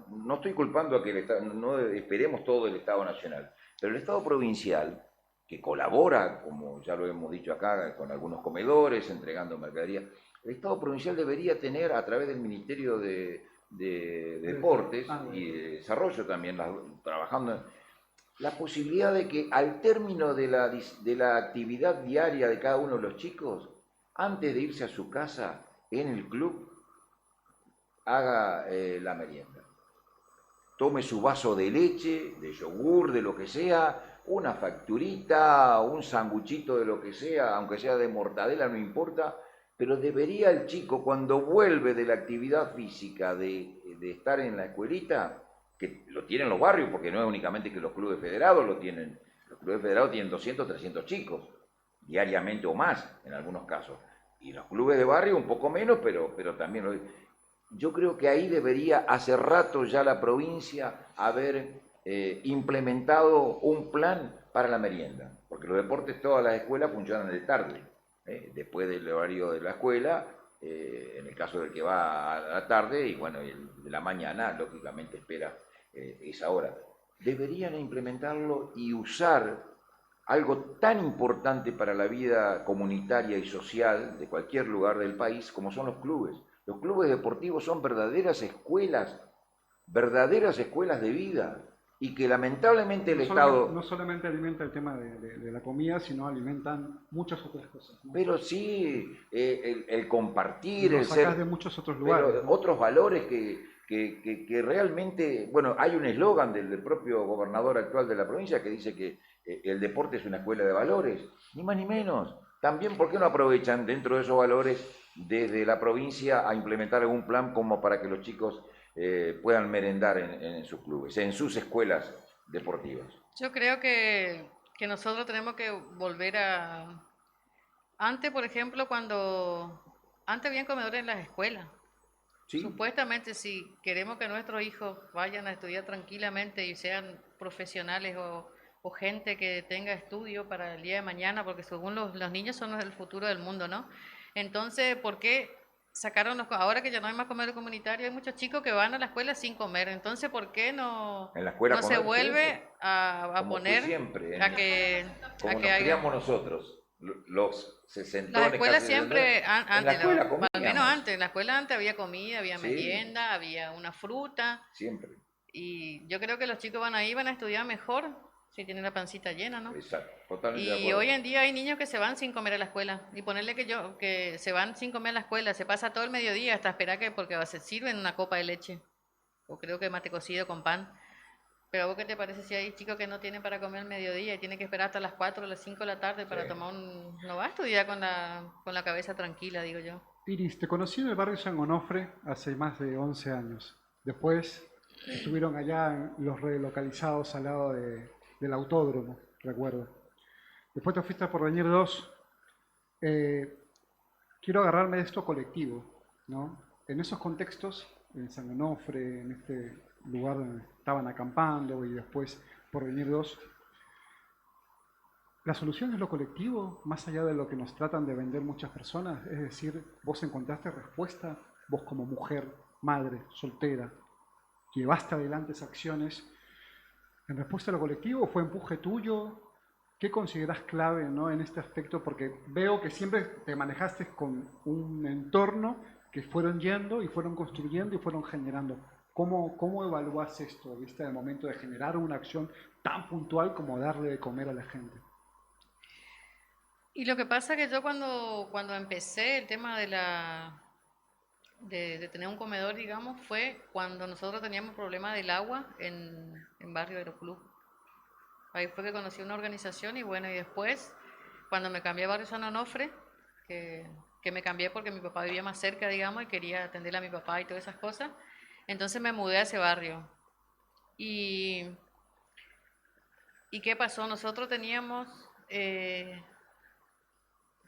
no estoy culpando a que el Estado, no esperemos todo el Estado nacional, pero el Estado provincial, que colabora, como ya lo hemos dicho acá, con algunos comedores, entregando mercadería, el Estado provincial debería tener, a través del Ministerio de Deportes y de Desarrollo también, trabajando, la posibilidad de que al término de la actividad diaria de cada uno de los chicos, antes de irse a su casa, en el club, haga la merienda. Tome su vaso de leche, de yogur, de lo que sea, una facturita, un sanguchito de lo que sea, aunque sea de mortadela, no importa, pero debería el chico, cuando vuelve de la actividad física, de estar en la escuelita, que lo tienen los barrios, porque no es únicamente que los clubes federados lo tienen, los clubes federados tienen 200, 300 chicos, diariamente o más, en algunos casos. Y los clubes de barrio un poco menos, pero también yo creo que ahí debería hace rato ya la provincia haber implementado un plan para la merienda, porque los deportes, todas las escuelas funcionan de tarde, después del horario de la escuela, en el caso del que va a la tarde, y bueno, el de la mañana, lógicamente espera esa hora. Deberían implementarlo y usar algo tan importante para la vida comunitaria y social de cualquier lugar del país como son los clubes. Los clubes deportivos son verdaderas escuelas de vida, y que lamentablemente el Estado... No solamente alimenta el tema de la comida, sino alimentan muchas otras cosas, ¿no? Pero sí, el compartir, Lo el sacás ser... de muchos otros lugares, Pero ¿no? otros valores que realmente... Bueno, hay un eslogan del propio gobernador actual de la provincia que dice que el deporte es una escuela de valores, ni más ni menos. También, ¿por qué no aprovechan dentro de esos valores desde la provincia a implementar algún plan como para que los chicos puedan merendar en sus clubes, en sus escuelas deportivas? Yo creo que nosotros tenemos que volver a... Antes, por ejemplo, antes habían comedores en las escuelas. ¿Sí? Supuestamente, si queremos que nuestros hijos vayan a estudiar tranquilamente y sean profesionales o gente que tenga estudio para el día de mañana, porque según los niños son el futuro del mundo, ¿no? Entonces, ¿por qué ahora que ya no hay más comedor comunitario, hay muchos chicos que van a la escuela sin comer? Entonces, ¿por qué En la escuela no se comer vuelve siempre, a como fue poner siempre, a que como nos haya... criamos nosotros, los Las sesentones escuelas casi siempre, en la antes, escuela al menos comíamos, antes, en la escuela antes había comida, había sí, merienda, había una fruta, siempre. Y yo creo que los chicos van ahí, van a estudiar mejor si tienen la pancita llena, ¿no? Exacto, totalmente de Y acuerdo. hoy en día hay niños que se van sin comer a la escuela. Y ponerle que se van sin comer a la escuela, se pasa todo el mediodía hasta esperar que, porque se sirven una copa de leche. O creo que mate cocido con pan. Pero ¿a vos qué te parece si hay chicos que no tienen para comer al mediodía y tienen que esperar hasta las 4 o las 5 de la tarde para Sí. tomar un... No va a estudiar con la cabeza tranquila, digo yo. Iris, te conocí en el barrio San Onofre hace más de 11 años. Después estuvieron allá en los relocalizados al lado del autódromo, recuerdo. Después te fuiste a Porvenir 2. Eh, quiero agarrarme de esto colectivo, ¿no? En esos contextos, en San Onofre, en este lugar donde estaban acampando y después Porvenir 2, ¿la solución es lo colectivo, más allá de lo que nos tratan de vender muchas personas? Es decir, vos encontraste respuesta, vos como mujer, madre, soltera, llevaste adelante esas acciones en respuesta a lo colectivo, o fue empuje tuyo. ¿Qué consideras clave, ¿no?, en este aspecto? Porque veo que siempre te manejaste con un entorno que fueron yendo y fueron construyendo y fueron generando. ¿Cómo evalúas esto, viste, al momento de generar una acción tan puntual como darle de comer a la gente? Y lo que pasa es que yo cuando empecé el tema de tener un comedor, digamos, fue cuando nosotros teníamos problema del agua en Barrio Aeroclub. Ahí fue que conocí una organización y bueno, y después, cuando me cambié a Barrio San Onofre, que, que me cambié porque mi papá vivía más cerca, digamos, y quería atenderle a mi papá y todas esas cosas, entonces me mudé a ese barrio. ¿Y, y qué pasó? Nosotros eh,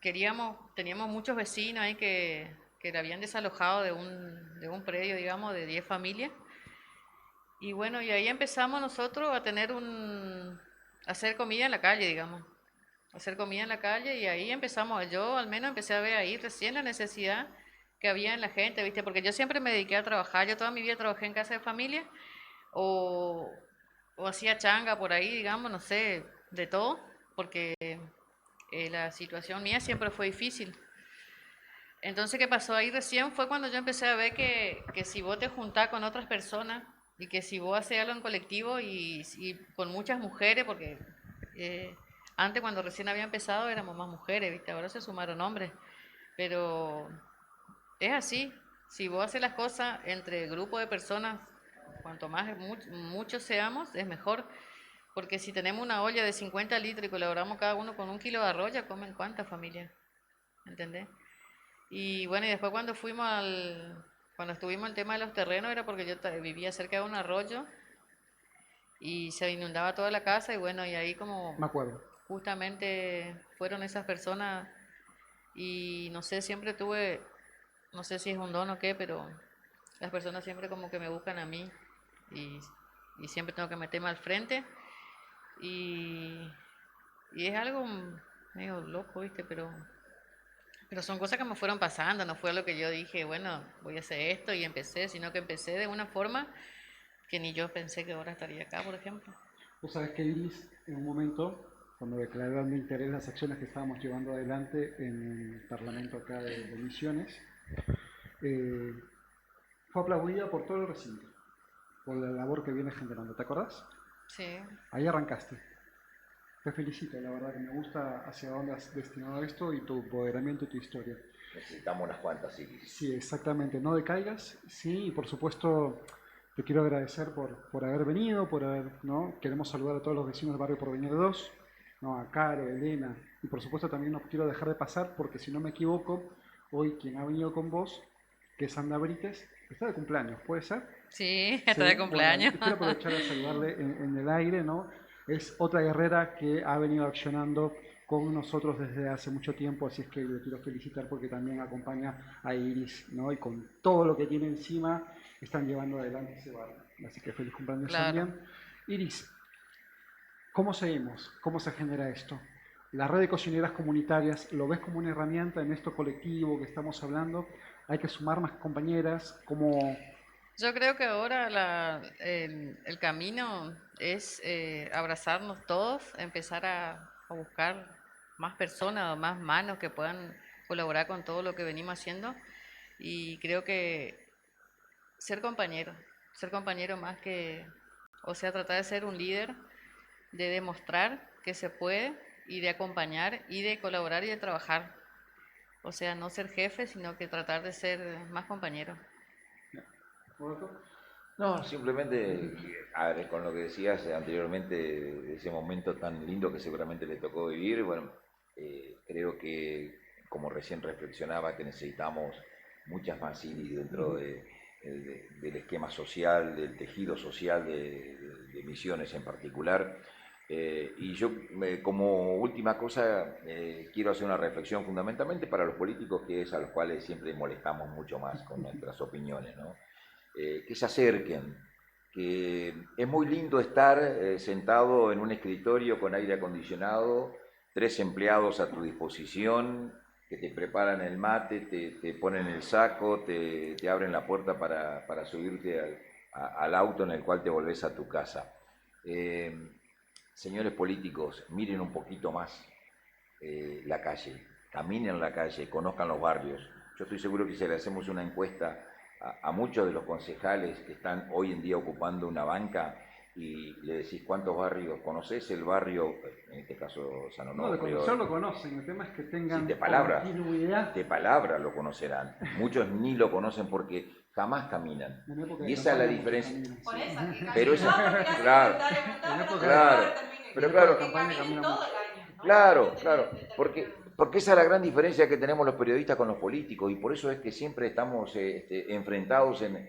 teníamos muchos vecinos ahí que le habían desalojado de un predio, digamos, de 10 familias. Y bueno, y ahí empezamos nosotros a a hacer comida en la calle, digamos. Hacer comida en la calle y ahí empezamos, yo al menos empecé a ver ahí recién la necesidad que había en la gente, ¿viste? Porque yo siempre me dediqué a trabajar, yo toda mi vida trabajé en casa de familia o, o hacía changa por ahí, digamos, no sé, de todo, porque la situación mía siempre fue difícil. Entonces, ¿qué pasó? Ahí recién fue cuando yo empecé a ver que si vos te juntás con otras personas y que si vos haces algo en colectivo y con muchas mujeres, porque eh, antes cuando recién había empezado éramos más mujeres, ¿viste? Ahora se sumaron hombres, pero es así. Si vos haces las cosas entre grupo de personas, cuanto más muchos seamos, es mejor. Porque si tenemos una olla de 50 litros y colaboramos cada uno con 1 kilo de arroz, ya comen cuántas familias, ¿entendés? Y bueno, y después cuando estuvimos en el tema de los terrenos era porque yo vivía cerca de un arroyo y se inundaba toda la casa y bueno, y ahí como Me acuerdo. justamente fueron esas personas y no sé, siempre tuve, no sé si es un don o qué, pero las personas siempre como que me buscan a mí y, y siempre tengo que meterme al frente y, y es algo medio loco, ¿viste? Pero son cosas que me fueron pasando, no fue lo que yo dije, bueno, voy a hacer esto y empecé, sino que empecé de una forma que ni yo pensé que ahora estaría acá, por ejemplo. Vos sabés que Iris, en un momento, cuando declararon de interés las acciones que estábamos llevando adelante en el Parlamento acá de Misiones, eh, fue aplaudida por todo el recinto, por la labor que viene generando. ¿Te acordás? Sí, Ahí arrancaste. Te felicito, la verdad que me gusta hacia dónde has destinado esto y tu empoderamiento y tu historia. Necesitamos unas cuantas, sí. Sí, exactamente, no decaigas, sí, y por supuesto te quiero agradecer por haber venido, por haber, ¿no? Queremos saludar a todos los vecinos del barrio Porvenir 2, ¿no? A Caro, Elena, y por supuesto también no quiero dejar de pasar, porque si no me equivoco, hoy quien ha venido con vos, que es Sandra Brites, está de cumpleaños, ¿puede ser? sí, está de Sí, bueno, cumpleaños. quiero aprovechar a saludarle en el aire, ¿no? Es otra guerrera que ha venido accionando con nosotros desde hace mucho tiempo, así es que le quiero felicitar porque también acompaña a Iris, ¿no? Y con todo lo que tiene encima, están llevando adelante ese barrio. Así que feliz cumpleaños Claro. también. Iris, ¿cómo seguimos? ¿Cómo se genera esto? La red de cocineras comunitarias, ¿lo ves como una herramienta en esto colectivo que estamos hablando? Hay que sumar más compañeras, como... Yo creo que ahora el camino es abrazarnos todos, empezar a buscar más personas o más manos que puedan colaborar con todo lo que venimos haciendo y creo que ser compañeros. ser compañero más que, o sea, tratar de ser un líder, de demostrar que se puede y de acompañar y de colaborar y de trabajar. O sea, no ser jefe, sino que tratar de ser más compañero. No, simplemente, a ver, con lo que decías anteriormente, de ese momento tan lindo que seguramente le tocó vivir, bueno, creo que, como recién reflexionaba, que necesitamos muchas más Iris dentro del esquema social, del tejido social de Misiones en particular. Y yo, como última cosa, quiero hacer una reflexión fundamentalmente para los políticos, que es a los cuales siempre molestamos mucho más con nuestras opiniones, ¿no? Que se acerquen, que es muy lindo estar sentado en un escritorio con aire acondicionado, 3 empleados a tu disposición, que te preparan el mate, te ponen el saco, te abren la puerta para subirte al auto en el cual te volvés a tu casa. Señores políticos, miren un poquito más la calle, caminen la calle, conozcan los barrios. Yo estoy seguro que si le hacemos una encuesta a muchos de los concejales que están hoy en día ocupando una banca y le decís cuántos barrios, ¿conocés el barrio, en este caso San No, de Onofre? conocer lo conocen, el tema es que tengan Sí, de palabra, continuidad. de palabra lo conocerán. Muchos ni lo conocen porque jamás caminan. En época Y de esa es la campaña muchos diferencia. caminan, Por sí. eso, que Pero casi eso- no, porque hace claro, comentario, comentario, en época Claro, pero claro, que campaña caminen camina todo mucho. el año, ¿no? Claro, No claro, tienen que porque, terminar. porque esa es la gran diferencia que tenemos los periodistas con los políticos y por eso es que siempre estamos enfrentados en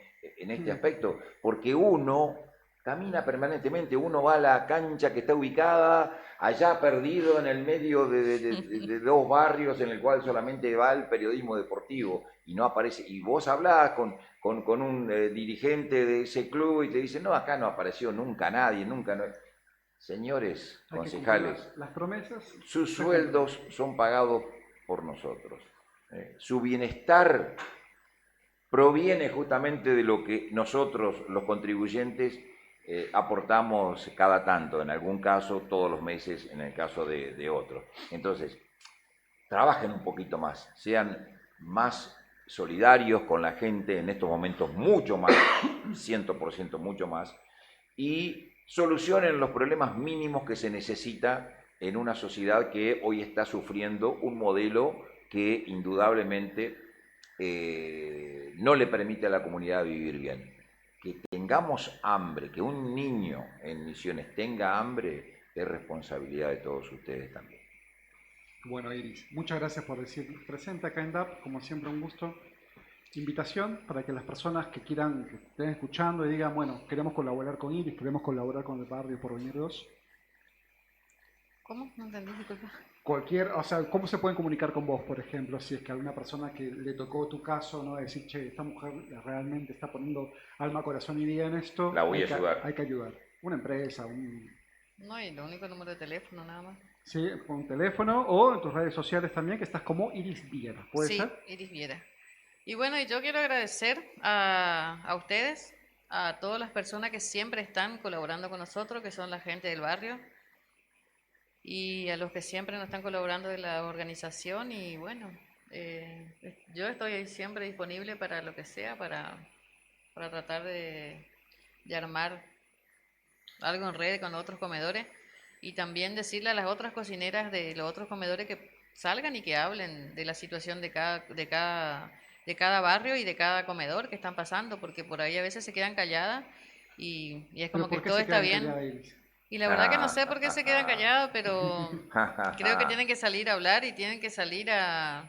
este aspecto, porque uno camina permanentemente, uno va a la cancha que está ubicada allá perdido en el medio de 2 barrios en el cual solamente va el periodismo deportivo y no aparece, y vos hablás con un dirigente de ese club y te dice, no, acá no apareció nunca nadie, nunca... No. Señores Hay que cumplir concejales, las promesas. sus se sueldos son pagados por nosotros. Su bienestar proviene justamente de lo que nosotros, los contribuyentes, aportamos cada tanto, en algún caso todos los meses, en el caso de otros. Entonces, trabajen un poquito más, sean más solidarios con la gente en estos momentos, mucho más, 100% mucho más, y solucionen los problemas mínimos que se necesita en una sociedad que hoy está sufriendo un modelo que indudablemente no le permite a la comunidad vivir bien. Que tengamos hambre, que un niño en Misiones tenga hambre, es responsabilidad de todos ustedes también. Bueno, Iris, muchas gracias por decir presente acá en DAP, como siempre un gusto. Invitación para que las personas que quieran, que estén escuchando y digan, bueno, queremos colaborar con Iris, queremos colaborar con el barrio Porvenir 2. ¿Cómo? No entendí, disculpa. Cualquier, o sea, ¿cómo se pueden comunicar con vos, por ejemplo, si es que alguna persona que le tocó tu caso, ¿no? Decir, che, esta mujer realmente está poniendo alma, corazón y vida en esto, La voy a ayudar. hay que ayudar. Una empresa, un, No, y lo único número de teléfono nada más. sí, con un teléfono o en tus redes sociales también, que estás como Iris Viera, ¿puede Sí, ser? Iris Viera. Y bueno, y yo quiero agradecer a ustedes, a todas las personas que siempre están colaborando con nosotros, que son la gente del barrio, y a los que siempre nos están colaborando de la organización. Y bueno, yo estoy siempre disponible para lo que sea, para tratar de armar algo en red con otros comedores y también decirle a las otras cocineras de los otros comedores que salgan y que hablen de la situación de cada barrio y de cada comedor que están pasando, porque por ahí a veces se quedan calladas y es Pero como que ¿por qué todo se está quedan bien. calladas, Iris? Y la verdad que no sé por qué se quedan callados, pero creo que tienen que salir a hablar y tienen que salir a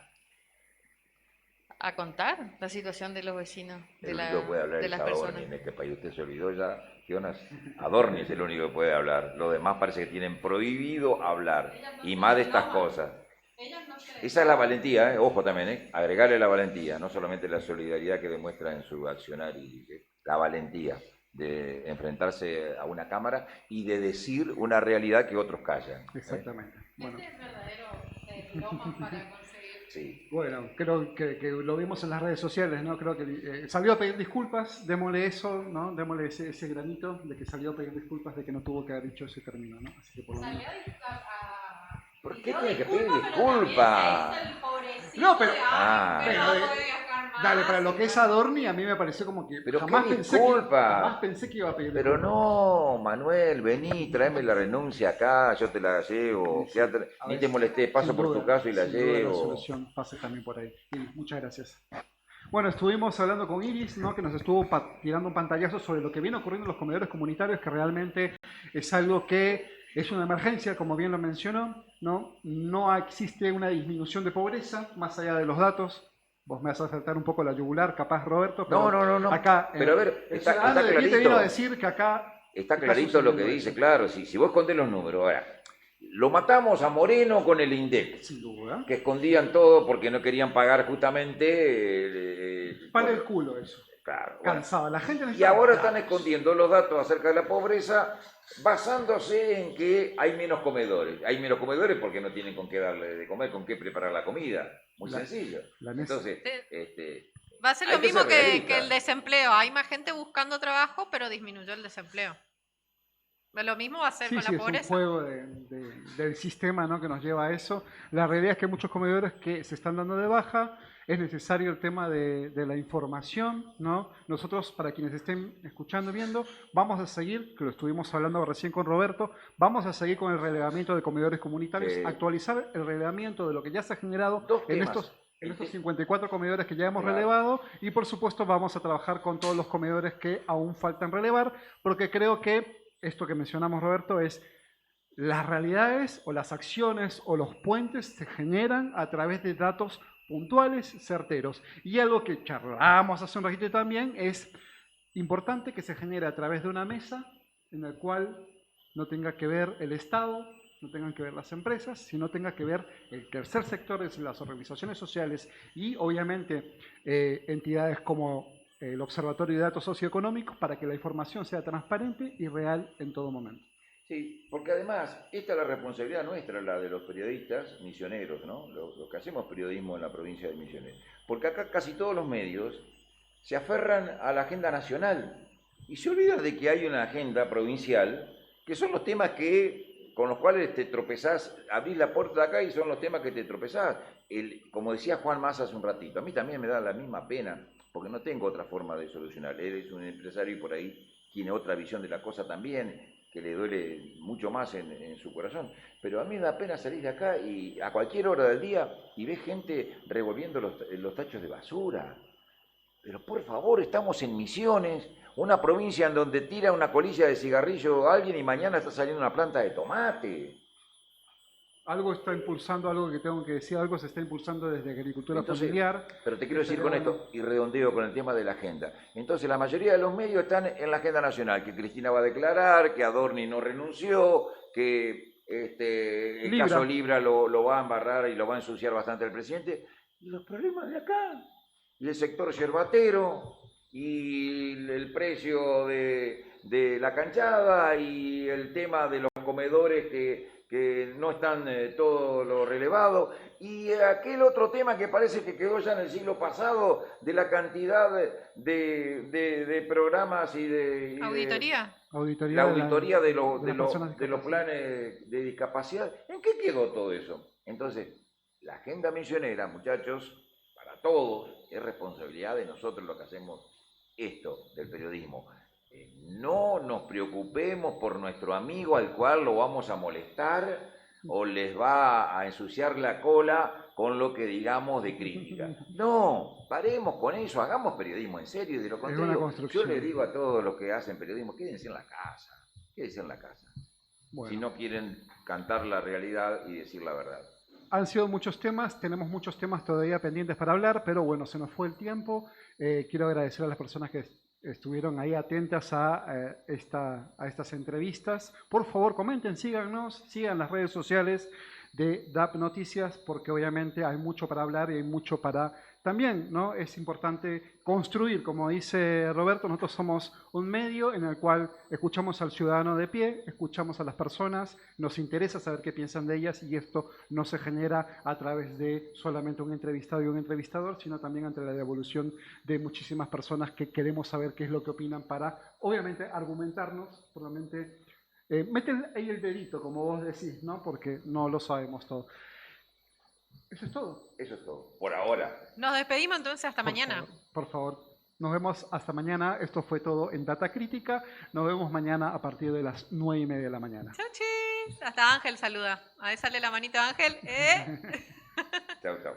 contar la situación de los vecinos, El único que puede hablar de es las Adorni personas. en este país. Usted se olvidó ya, Jonas. Adorni es el único que puede hablar. Los demás parece que tienen prohibido hablar. Y más de estas cosas. Ellos no se... Esa es la valentía, ojo también, agregarle la valentía, no solamente la solidaridad que demuestra en su accionar, y la valentía de enfrentarse a una cámara y de decir una realidad que otros callan. Exactamente. Bueno. Este es verdadero quilombo para conseguir. Sí. Bueno, creo que lo vimos en las redes sociales, ¿no? Creo que salió a pedir disculpas, démosle eso, ¿no? Démosle ese granito de que salió a pedir disculpas de que no tuvo que haber dicho ese término, ¿no? Así que por lo menos... Salió a ¿Por qué tiene que pedir disculpas? No, pero- Dale, para lo que es Adorni, a mí me pareció como que Pero jamás qué pensé disculpa. jamás pensé que iba a pedir Pero disculpas. no, Manuel, vení, tráeme la renuncia acá, yo te la llevo. Sí, Quédate- a ni ver, te molesté, paso sin por duda, tu caso y la sin duda la llevo. solución pase también por ahí. Sí, muchas gracias. Bueno, estuvimos hablando con Iris, ¿no? Que nos estuvo tirando un pantallazo sobre lo que viene ocurriendo en los comedores comunitarios, que realmente es algo que es una emergencia, como bien lo mencionó, ¿no? No existe una disminución de pobreza, más allá de los datos. Vos me vas a saltar un poco la yugular, capaz, Roberto, pero No. acá, Pero a ver, el está ciudadano de pie te vino a clarito. decir que acá Está clarito lo que sucediendo dice, eso. claro. Si vos escondés los números, ahora, lo matamos a Moreno con el INDEC, Sin duda. que escondían todo porque no querían pagar justamente. Para bueno, el culo eso. claro, bueno. Cansado. La gente Y necesita ahora están datos. escondiendo los datos acerca de la pobreza basándose en que hay menos comedores. Hay menos comedores porque no tienen con qué darle de comer, con qué preparar la comida. Muy La- sencillo. la mesa. Entonces, Sí. Va a ser hay lo que mismo ser que realista. el desempleo. Hay más gente buscando trabajo, pero disminuyó el desempleo. Lo mismo va a ser Sí, con sí, la es un pobreza. juego del sistema, ¿no? Que nos lleva a eso. La realidad es que hay muchos comedores que se están dando de baja. Es necesario el tema de la información, ¿no? Nosotros, para quienes estén escuchando y viendo, vamos a seguir, que lo estuvimos hablando recién con Roberto, vamos a seguir con el relevamiento de comedores comunitarios, Sí. actualizar el relevamiento de lo que ya se ha generado Dos en temas. estos 54 comedores que ya hemos Claro. relevado y por supuesto vamos a trabajar con todos los comedores que aún faltan relevar, porque creo que esto que mencionamos, Roberto, es las realidades o las acciones o los puentes se generan a través de datos puntuales, certeros. Y algo que charlamos hace un ratito también es importante que se genere a través de una mesa en la cual no tenga que ver el Estado, no tengan que ver las empresas, sino tenga que ver el tercer sector, es las organizaciones sociales y obviamente entidades como el Observatorio de Datos Socioeconómicos para que la información sea transparente y real en todo momento. Sí, porque además, esta es la responsabilidad nuestra, la de los periodistas misioneros, ¿no? Los que hacemos periodismo en la provincia de Misiones. Porque acá casi todos los medios se aferran a la agenda nacional y se olvidan de que hay una agenda provincial, que son los temas con los cuales te tropezás, abrís la puerta de acá y son los temas que te tropezás. Como decía Juan Más hace un ratito, a mí también me da la misma pena, porque no tengo otra forma de solucionar. Él es un empresario y por ahí tiene otra visión de la cosa también, que le duele mucho más en su corazón. Pero a mí me da pena salir de acá y a cualquier hora del día y ves gente revolviendo los tachos de basura. Pero por favor, estamos en Misiones, una provincia en donde tira una colilla de cigarrillo a alguien y mañana está saliendo una planta de tomate. Algo está impulsando, algo que tengo que decir, algo se está impulsando desde agricultura Entonces, familiar. pero te quiero decir Estaría con bueno. esto, y redondeo con el tema de la agenda. Entonces, la mayoría de los medios están en la agenda nacional, que Cristina va a declarar, que Adorni no renunció, que el Libra. caso Libra lo va a embarrar y lo va a ensuciar bastante el presidente. Y los problemas de acá, y el sector yerbatero, y el precio de la canchada, y el tema de los comedores que no están todo lo relevado, y aquel otro tema que parece que quedó ya en el siglo pasado, de la cantidad de programas y de ¿Auditoría? Auditoría la auditoría de los personas de los discapacitadas. planes de discapacidad. ¿En qué quedó todo eso? Entonces, la agenda misionera, muchachos, para todos, es responsabilidad de nosotros lo que hacemos esto del periodismo. No nos preocupemos por nuestro amigo al cual lo vamos a molestar o les va a ensuciar la cola con lo que digamos de crítica. No, paremos con eso, hagamos periodismo en serio. De lo Es una contrario, yo construcción. les digo a todos los que hacen periodismo, quédense en la casa, quédense en la casa. Si Bueno, no quieren cantar la realidad y decir la verdad. han sido muchos temas, tenemos muchos temas todavía pendientes para hablar, pero bueno, se nos fue el tiempo. Quiero agradecer a las personas que estuvieron ahí atentas a estas entrevistas. Por favor, comenten, síganos, sigan las redes sociales de DAP Noticias, porque obviamente hay mucho para hablar y hay mucho para... También, ¿no? Es importante construir, como dice Roberto, nosotros somos un medio en el cual escuchamos al ciudadano de pie, escuchamos a las personas, nos interesa saber qué piensan de ellas y esto no se genera a través de solamente un entrevistado y un entrevistador, sino también ante la devolución de muchísimas personas que queremos saber qué es lo que opinan para, obviamente, argumentarnos, probablemente Meten ahí el dedito, como vos decís, ¿no? Porque no lo sabemos todo. Eso es todo. Eso es todo, por ahora. Nos despedimos entonces hasta Por mañana. favor, por favor. Nos vemos hasta mañana. Esto fue todo en Data Crítica. Nos vemos mañana a partir de las 9:30 de la mañana. Chau, chis. Hasta Ángel saluda. A ver, sale la manita Ángel. Chao, chao.